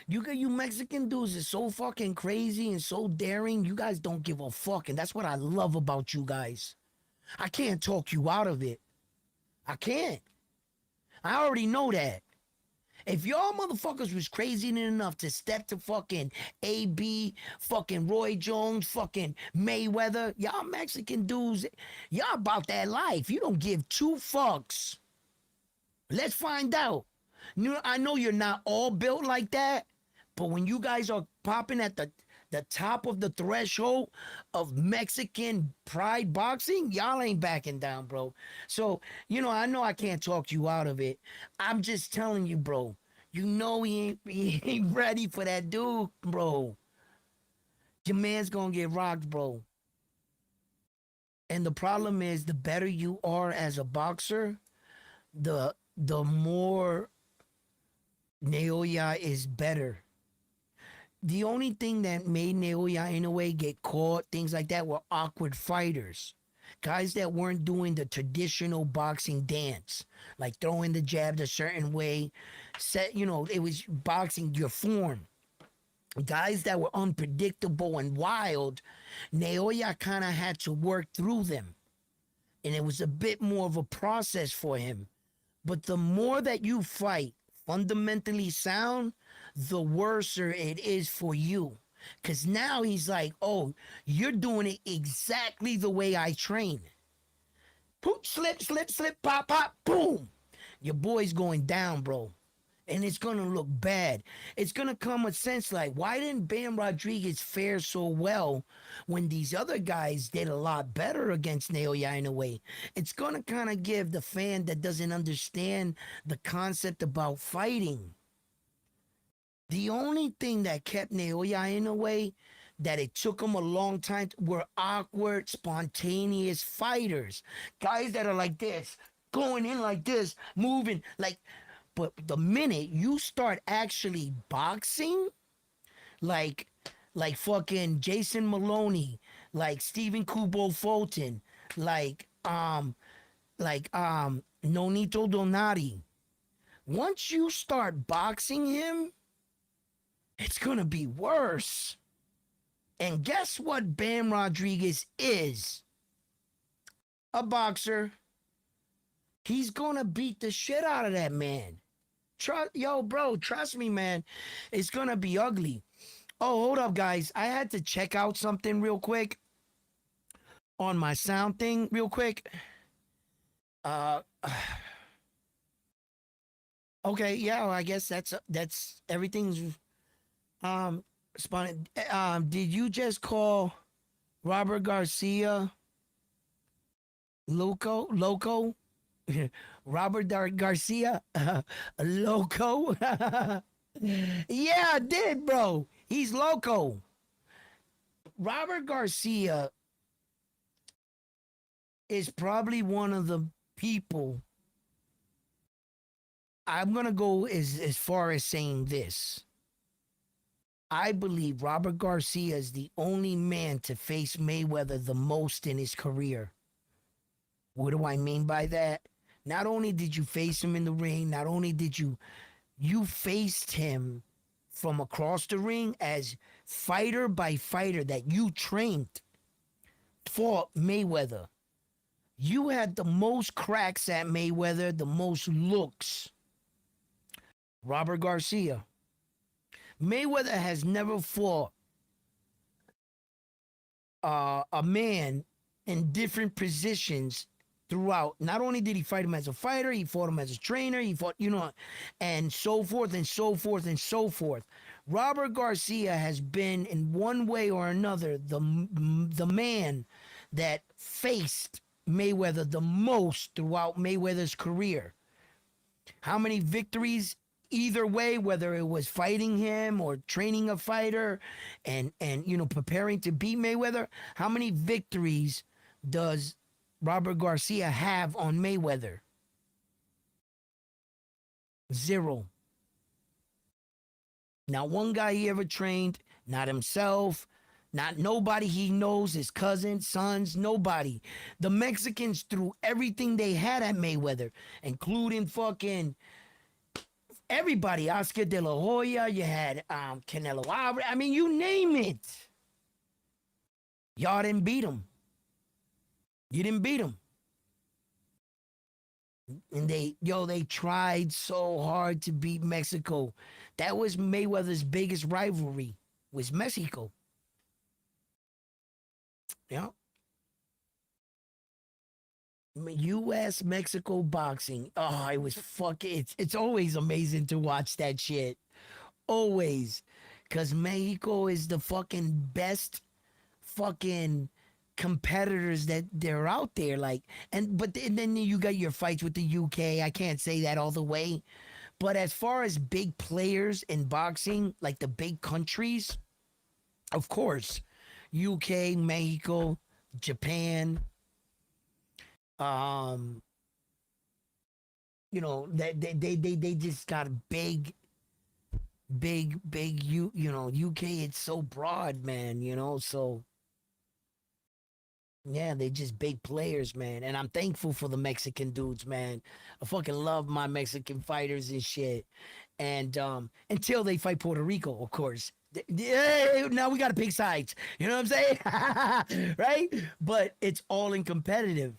You Mexican dudes are so fucking crazy and so daring. You guys don't give a fuck. And that's what I love about you guys. I can't talk you out of it. I can't. I already know that. If y'all motherfuckers was crazy enough to step to fucking AB, fucking Roy Jones, fucking Mayweather, y'all Mexican dudes, y'all about that life. You don't give two fucks. Let's find out. I know you're not all built like that, but when you guys are popping at the top of the threshold of Mexican pride boxing, y'all ain't backing down, bro. So, I know I can't talk you out of it. I'm just telling you, bro. You know he ain't ready for that dude, bro. Your man's gonna get rocked, bro. And the problem is the better you are as a boxer, the more Naoya is better. The only thing that made Naoya in a way get caught, things like that, were awkward fighters. Guys that weren't doing the traditional boxing dance, like throwing the jab a certain way, it was boxing your form. Guys that were unpredictable and wild, Naoya kind of had to work through them. And it was a bit more of a process for him. But the more that you fight fundamentally sound, the worser it is for you. Because now he's like, oh, you're doing it exactly the way I train. Poop, slip, slip, slip, pop, pop, boom. Your boy's going down, bro. And it's going to look bad. It's going to come a sense like, why didn't Bam Rodriguez fare so well when these other guys did a lot better against Naoya in a way? It's going to kind of give the fan that doesn't understand the concept about fighting. The only thing that kept Naoya in a way that it took him a long time were awkward, spontaneous fighters. Guys that are like this, going in like this, moving like. But the minute you start actually boxing, like fucking Jason Maloney, like Stephen Kubo Fulton, Nonito Donati. Once you start boxing him, it's gonna be worse. And guess what Bam Rodriguez is? A boxer. He's gonna beat the shit out of that man. Trust me, man. It's gonna be ugly. Oh, hold up, guys. I had to check out something real quick on my sound thing, real quick. Uh, okay, yeah. Well, I guess that's everything's spun. Did you just call Robert Garcia loco? Robert Garcia, loco. Yeah, I did, bro. He's loco. Robert Garcia is probably one of the people. I'm gonna go as far as saying this. I believe Robert Garcia is the only man to face Mayweather the most in his career. What do I mean by that? Not only did you face him in the ring, not only did you faced him from across the ring as fighter by fighter that you trained, fought Mayweather. You had the most cracks at Mayweather, the most looks. Robert Garcia. Mayweather has never fought a man in different positions throughout. Not only did he fight him as a fighter, he fought him as a trainer, he fought, and so forth and so forth and so forth. Robert Garcia has been, in one way or another, the man that faced Mayweather the most throughout Mayweather's career. How many victories either way, whether it was fighting him or training a fighter and preparing to beat Mayweather, how many victories does Robert Garcia have on Mayweather? 0. Not one guy he ever trained, not himself, not nobody he knows, his cousins, sons, nobody. The Mexicans threw everything they had at Mayweather, including fucking everybody. Oscar De La Hoya, you had Canelo Alvarez. I mean, you name it. Y'all didn't beat him. You didn't beat him. And they tried so hard to beat Mexico. That was Mayweather's biggest rivalry was Mexico. Yeah. U.S. Mexico boxing. Oh, it was fucking. It's always amazing to watch that shit. Always, cause Mexico is the fucking best fucking competitors that they're out there. Like, and then you got your fights with the UK. I can't say that all the way, but as far as big players in boxing, like the big countries, of course, UK, Mexico, Japan. Um, they just got big UK. It's so broad, man. So yeah, they just big players, man. And I'm thankful for the Mexican dudes, man. I fucking love my Mexican fighters and shit. And until they fight Puerto Rico, of course. Yeah, now we got to pick sides. You know what I'm saying? Right? But it's all in competitive,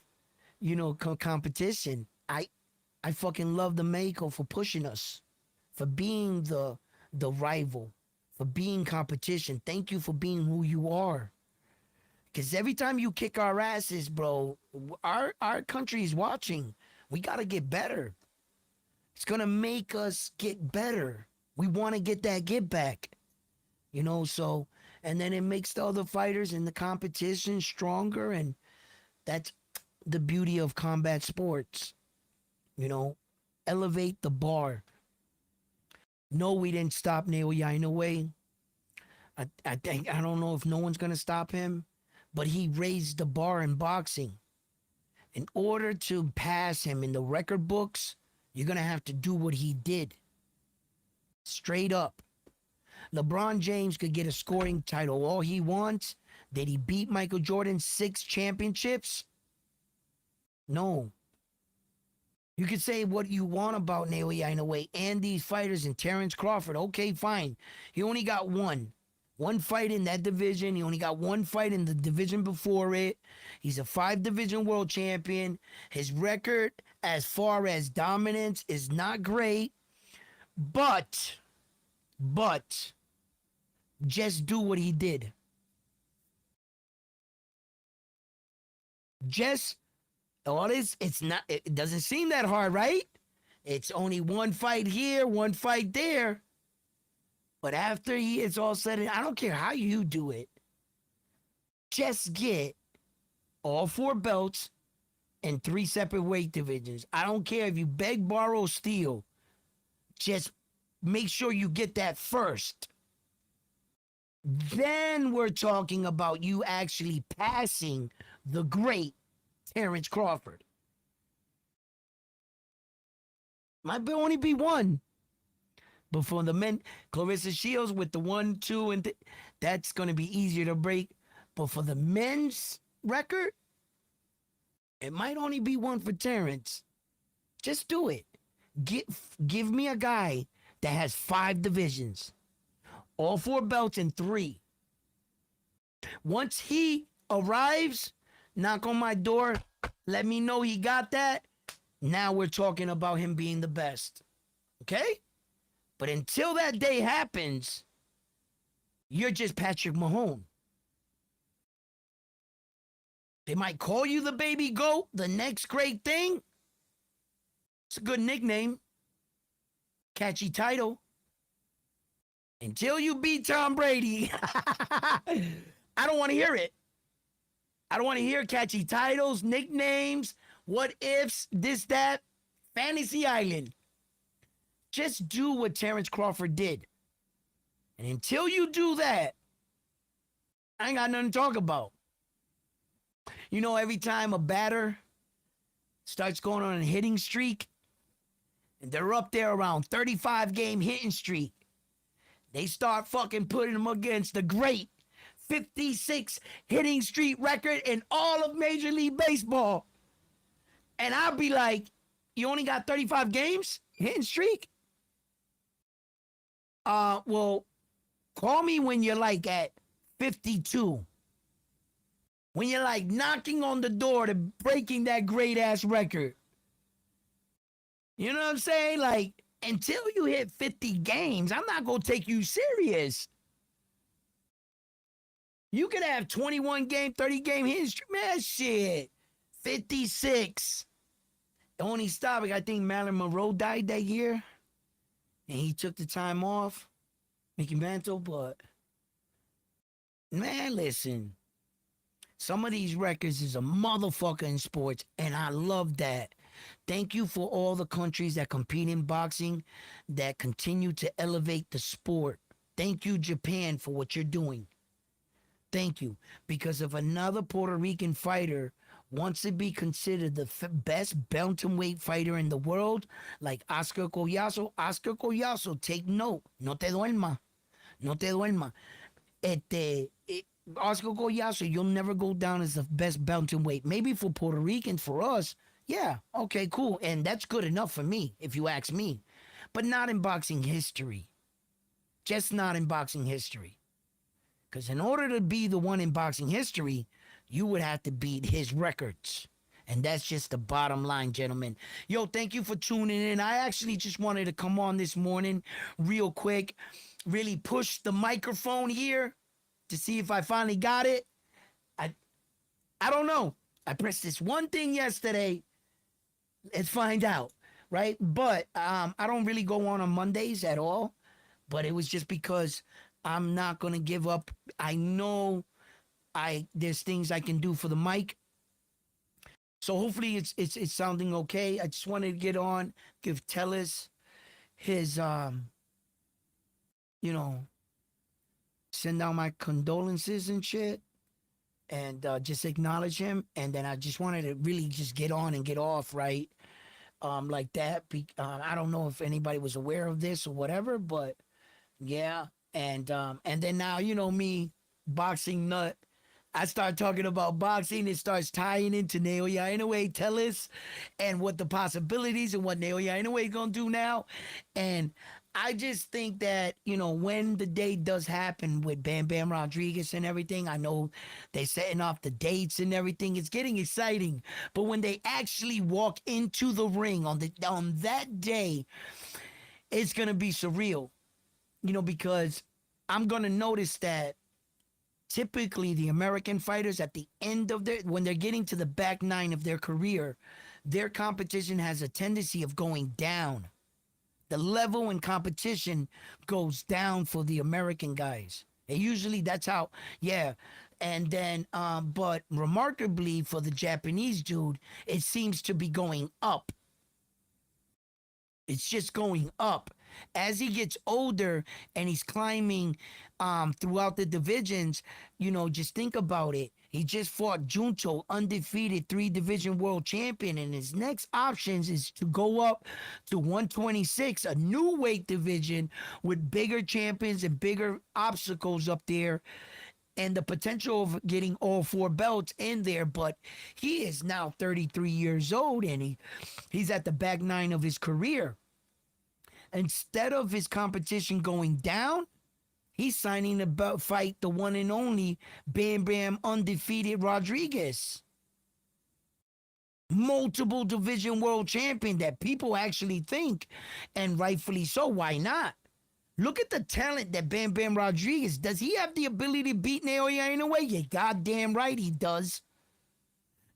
competition. I fucking love the Mexico for pushing us, for being the rival, for being competition. Thank you for being who you are. Because every time you kick our asses, bro, our country is watching. We got to get better. It's going to make us get better. We want to get that get back, so, and then it makes the other fighters in the competition stronger. And that's the beauty of combat sports, you know, elevate the bar. No, we didn't stop Naoya Inoue. I think, I don't know if no one's going to stop him, but he raised the bar in boxing. In order to pass him in the record books, you're going to have to do what he did. Straight up. LeBron James could get a scoring title all he wants. Did he beat Michael Jordan 6 championships? No. You could say what you want about Naoya Inoue and these fighters and Terrence Crawford. Okay, fine. He only got one fight in that division. He only got one fight in the division before it. He's a 5-division world champion. His record as far as dominance is not great, but just do what he did. Just all this, it doesn't seem that hard, right? It's only one fight here, one fight there. But after it's all said, I don't care how you do it. Just get all 4 belts in 3 separate weight divisions. I don't care if you beg, borrow, steal. Just make sure you get that first. Then we're talking about you actually passing the great Terrence Crawford. Might only be one. But for the men, Clarissa Shields with the 1, 2, and that's going to be easier to break. But for the men's record, it might only be one for Terrence. Just do it. Give me a guy that has 5 divisions, all 4 belts in 3. Once he arrives, knock on my door, let me know he got that. Now we're talking about him being the best. Okay? But until that day happens, you're just Patrick Mahone. They might call you the baby goat, the next great thing. It's a good nickname. Catchy title. Until you beat Tom Brady, I don't want to hear it. I don't want to hear catchy titles, nicknames, what ifs, this, that, Fantasy Island. Just do what Terrence Crawford did. And until you do that, I ain't got nothing to talk about. Every time a batter starts going on a hitting streak, and they're up there around 35-game hitting streak, they start fucking putting them against the great 56 hitting streak record in all of Major League Baseball. And I'll be like, you only got 35 games hitting streak? Well, call me when you're like at 52. When you're like knocking on the door to breaking that great ass record. You know what I'm saying? Like, until you hit 50 games, I'm not going to take you serious. You could have 21 game, 30 game history. Man, shit. 56. The only stopping, I think Marilyn Monroe died that year. And he took the time off, Mickey Mantle. But, man, listen. Some of these records is a motherfucker in sports. And I love that. Thank you for all the countries that compete in boxing that continue to elevate the sport. Thank you, Japan, for what you're doing. Thank you. Because if another Puerto Rican fighter wants to be considered the best bantamweight fighter in the world, like Oscar Collazo, take note. No te duermas. No te duermas. Este, eh, Oscar Collazo, you'll never go down as the best bantamweight. Maybe for Puerto Ricans, for us, yeah, okay, cool. And that's good enough for me, if you ask me. But not in boxing history. Just not in boxing history. Because in order to be the one in boxing history, you would have to beat his records. And that's just the bottom line, gentlemen. Yo, thank you for tuning in. I actually just wanted to come on this morning real quick, really push the microphone here to see if I finally got it. I I don't know. I pressed this one thing yesterday. Let's find out, right? But I don't really go on Mondays at all. But it was just because I'm not gonna give up. I know there's things I can do for the mic. So hopefully it's sounding okay. I just wanted to get on, give Tellis his you know, send out my condolences and shit, and just acknowledge him. And then I just wanted to really just get on and get off, right? Like that. I don't know if anybody was aware of this or whatever, but yeah. And then now, you know me, boxing nut. I start talking about boxing, it starts tying into Naoya Inoue, Tellis, and what the possibilities and what Naoya Inoue gonna do now. And I just think that, you know, when the day does happen with Bam Bam Rodriguez and everything, I know they're setting off the dates and everything. It's getting exciting. But when they actually walk into the ring on that day, it's gonna be surreal. You know, because I'm gonna notice that typically the American fighters at the end of when they're getting to the back nine of their career, their competition has a tendency of going down. The level in competition goes down for the American guys. And usually that's how, yeah. And then, but remarkably for the Japanese dude, it seems to be going up. It's just going up. As he gets older and he's climbing throughout the divisions, you know, just think about it. He just fought Junto, undefeated 3 division world champion, and his next options is to go up to 126, a new weight division with bigger champions and bigger obstacles up there, and the potential of getting all 4 belts in there. But he is now 33 years old, and he's at the back nine of his career. Instead of his competition going down, he's signing to fight the one and only Bam Bam undefeated Rodriguez. Multiple division world champion that people actually think, and rightfully so, why not? Look at the talent that Bam Bam Rodriguez. Does he have the ability to beat Naoya Inoue? Yeah, goddamn right he does.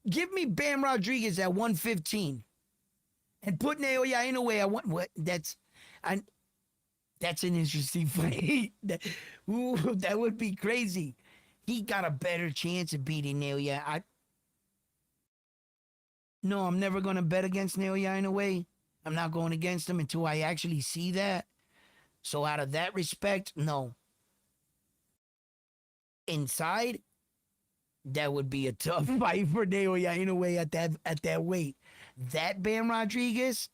Give me Bam Rodriguez at 115 and put Naoya Inoue at one. What? That's an interesting fight. That would be crazy. He got a better chance of beating Naoya. No, I'm never gonna bet against Naoya Inoue. I'm not going against him until I actually see that. So out of that respect, no. Inside, that would be a tough fight for Naoya Inoue at that weight. That Bam Rodriguez,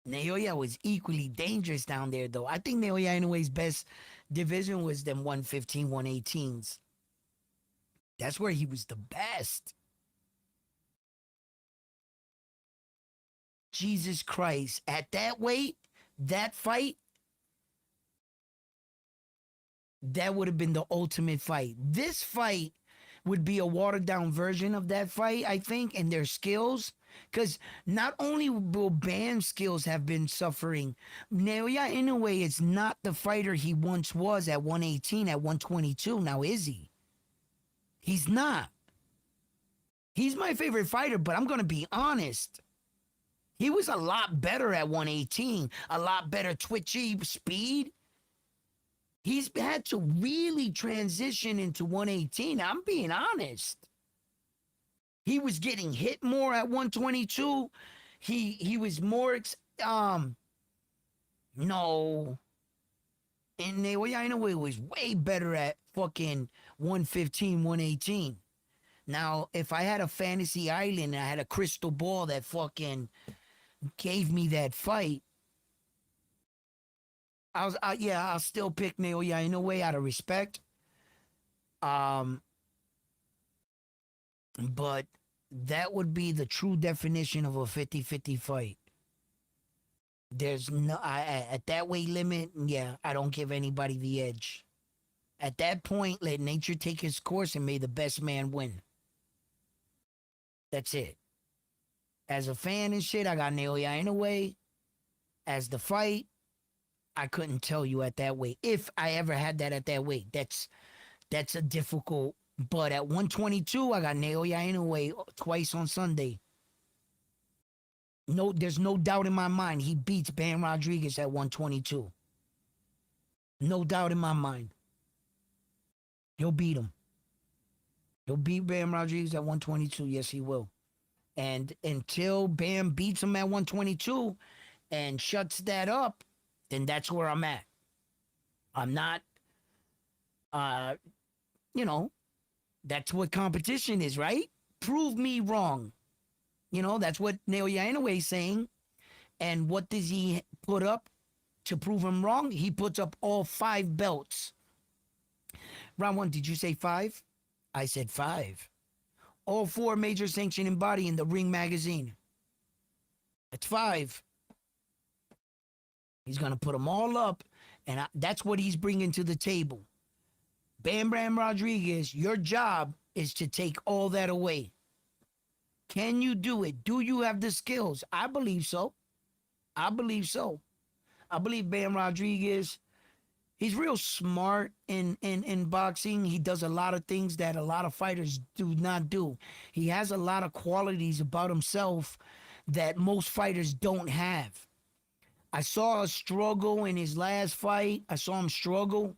Naoya was equally dangerous down there, though. I think Naoya Inoue's best division was them 115, 118s. That's where he was the best. Jesus Christ. At that weight, that fight, that would have been the ultimate fight. This fight would be a watered down version of that fight, I think, and their skills. Because not only will Bam's skills have been suffering, Naoya Inoue is not the fighter he once was at 118, at 122. Now, is he? He's not. He's my favorite fighter, but I'm going to be honest. He was a lot better at 118, a lot better twitchy speed. He's had to really transition into 118. I'm being honest. He was getting hit more at 122. He was more no. And I know it was way better at fucking 115, 118. Now, if I had a fantasy island, I had a crystal ball that fucking gave me that fight, I'll still pick Naoya Inoue out of respect. Um, but that would be the true definition of a 50-50 fight. There's no at that weight limit, yeah, I don't give anybody the edge. At that point, let nature take its course and may the best man win. That's it. As a fan and shit, I got Naoya Inoue. As the fight, I couldn't tell you at that weight. If I ever had that at that weight, that's a difficult. But at 122, I got Naoya Inoue twice on Sunday. No, there's no doubt in my mind he beats Bam Rodriguez at 122. No doubt in my mind. He'll beat him. He'll beat Bam Rodriguez at 122. Yes, he will. And until Bam beats him at 122 and shuts that up, then that's where I'm at. I'm not, uh, you know, that's what competition is, right? Prove me wrong. You know, that's what Naoya Inoue is saying. And what does he put up to prove him wrong? He puts up all 5 belts. Round 1, did you say 5? I said 5. All 4 major sanctioning body in the Ring magazine. That's 5. He's going to put them all up, and that's what he's bringing to the table. Bam Bam Rodriguez, your job is to take all that away. Can you do it? Do you have the skills? I believe so. I believe so. I believe Bam Rodriguez, he's real smart in boxing. He does a lot of things that a lot of fighters do not do. He has a lot of qualities about himself that most fighters don't have. I saw a struggle in his last fight. I saw him struggle.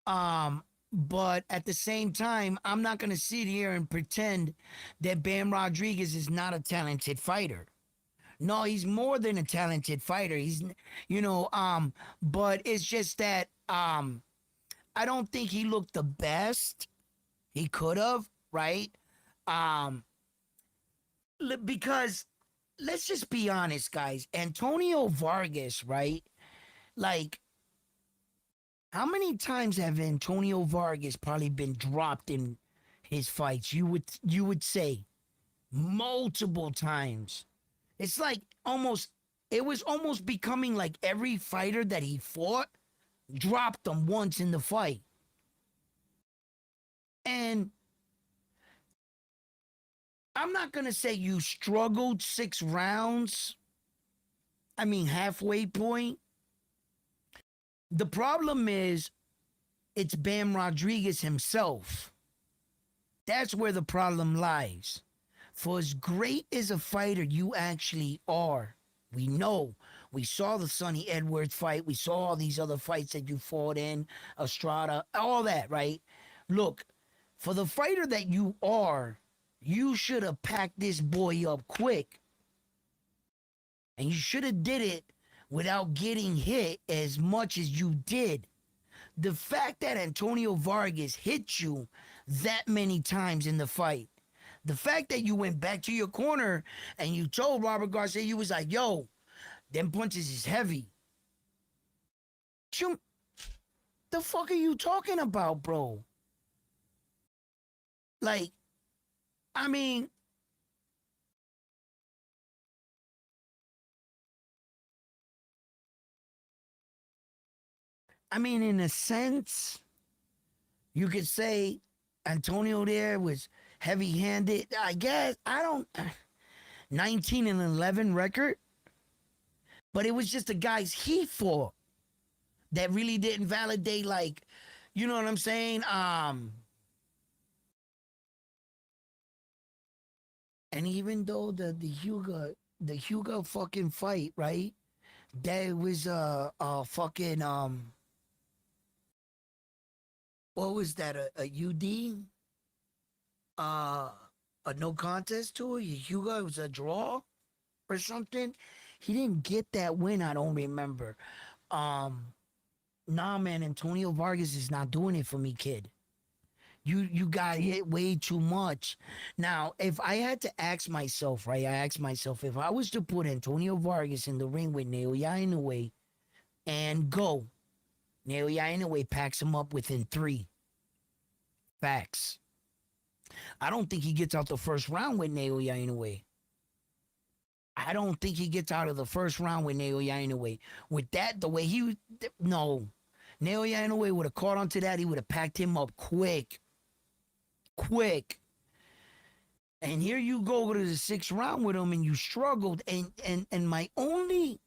But at the same time, I'm not gonna sit here and pretend that Bam Rodriguez is not a talented fighter. No, he's more than a talented fighter. He's, but it's just that I don't think he looked the best he could have, right? Um, because let's just be honest, guys. Antonio Vargas, right? Like, how many times have Antonio Vargas probably been dropped in his fights? You would say multiple times. It's like it was almost becoming like every fighter that he fought dropped him once in the fight. And I'm not going to say you struggled 6 rounds. I mean, halfway point. The problem is it's Bam Rodriguez himself. That's where the problem lies. For as great as a fighter you actually are, we know. We saw the Sonny Edwards fight. We saw all these other fights that you fought in, Estrada, all that, right? Look, for the fighter that you are, you should have packed this boy up quick. And you should have did it without getting hit as much as you did. The fact that Antonio Vargas hit you that many times in the fight, the fact that you went back to your corner and you told Robert Garcia, you was like, yo, them punches is heavy. The fuck are you talking about, bro? Like, I mean, in a sense, you could say Antonio there was heavy-handed. I guess I don't 19-11 record, but it was just the guys he fought that really didn't validate. Like, you know what I'm saying? And even though the Hugo fucking fight, right? That was a fucking what was that, a UD, uh a no contest to it. Hugo, it was a draw or something. He didn't get that win. I don't remember. Um, nah, man. Antonio Vargas is not doing it for me, kid. You got hit way too much. Now, if I had to ask myself, right? I asked myself if I was to put Antonio Vargas in the ring with Naoya Inoue and go, Naoya Inoue packs him up within three. Facts. I don't think he gets out the first round with Naoya Inoue. I don't think he gets out of the first round with Naoya Inoue. With that, the way he, no. Naoya Inoue would have caught onto that. He would have packed him up quick. Quick. And here you go to the sixth round with him and you struggled. And my only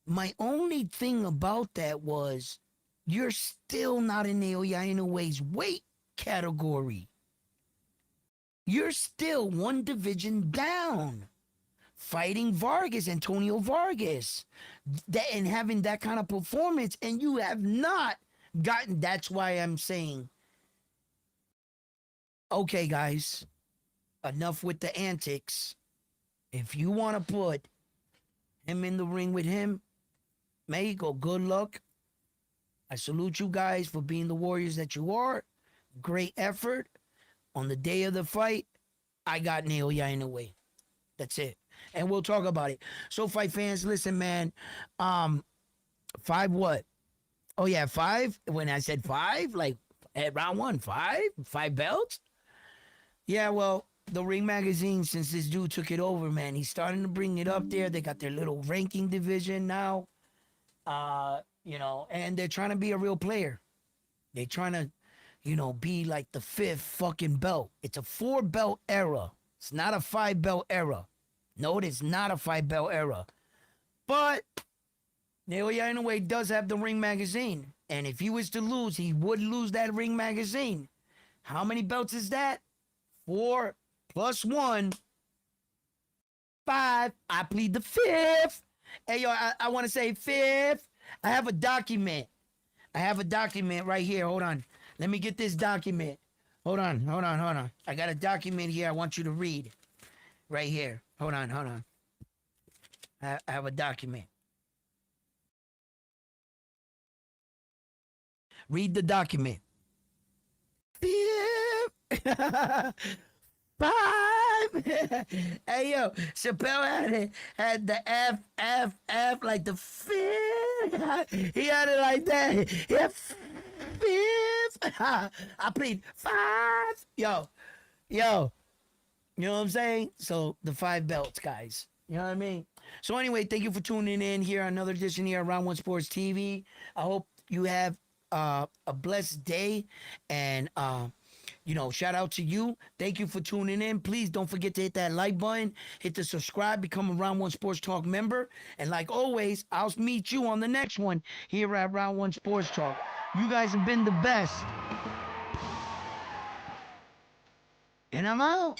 thing about that was you're still not in Naoya Inoue's weight category. You're still one division down fighting Vargas, Antonio Vargas, that and having that kind of performance, and you have not gotten. That's why I'm saying, okay, guys, enough with the antics. If you want to put him in the ring with him, Mexico, good luck. I salute you guys for being the warriors that you are. Great effort. On the day of the fight, I got Naoya in the way. That's it. And we'll talk about it. So fight fans, listen, man. Five what? Oh yeah, five. When I said five, like at round one, five belts. Yeah, well, the Ring Magazine, since this dude took it over, man, he's starting to bring it up there. They got their little ranking division now. And they're trying to be a real player. They're trying to, be like the fifth fucking belt. It's a 4 belt era. It's not a 5 belt era. No, it is not a 5 belt era. But Naoya Inoue does have the Ring Magazine. And if he was to lose, he would lose that Ring Magazine. How many belts is that? 4 plus 1. 5. I plead the fifth. Hey, yo, I want to say fifth. I have a document. Right here. Hold on. Let me get this document. Hold on. I got a document here I want you to read. Right here. Hold on. I have a document. Read the document. Five. Hey yo, Chappelle had the F like the fifth. He had it like that. Yeah, fifth. I played five. Yo. You know what I'm saying? So the 5 belts, guys. You know what I mean? So anyway, thank you for tuning in here on another edition here on Round One Sports TV. I hope you have a blessed day, and shout out to you. Thank you for tuning in. Please don't forget to hit that like button, hit the subscribe, become a Round One Sports Talk member, and like always, I'll meet you on the next one here at Round One Sports Talk. You guys have been the best, and I'm out.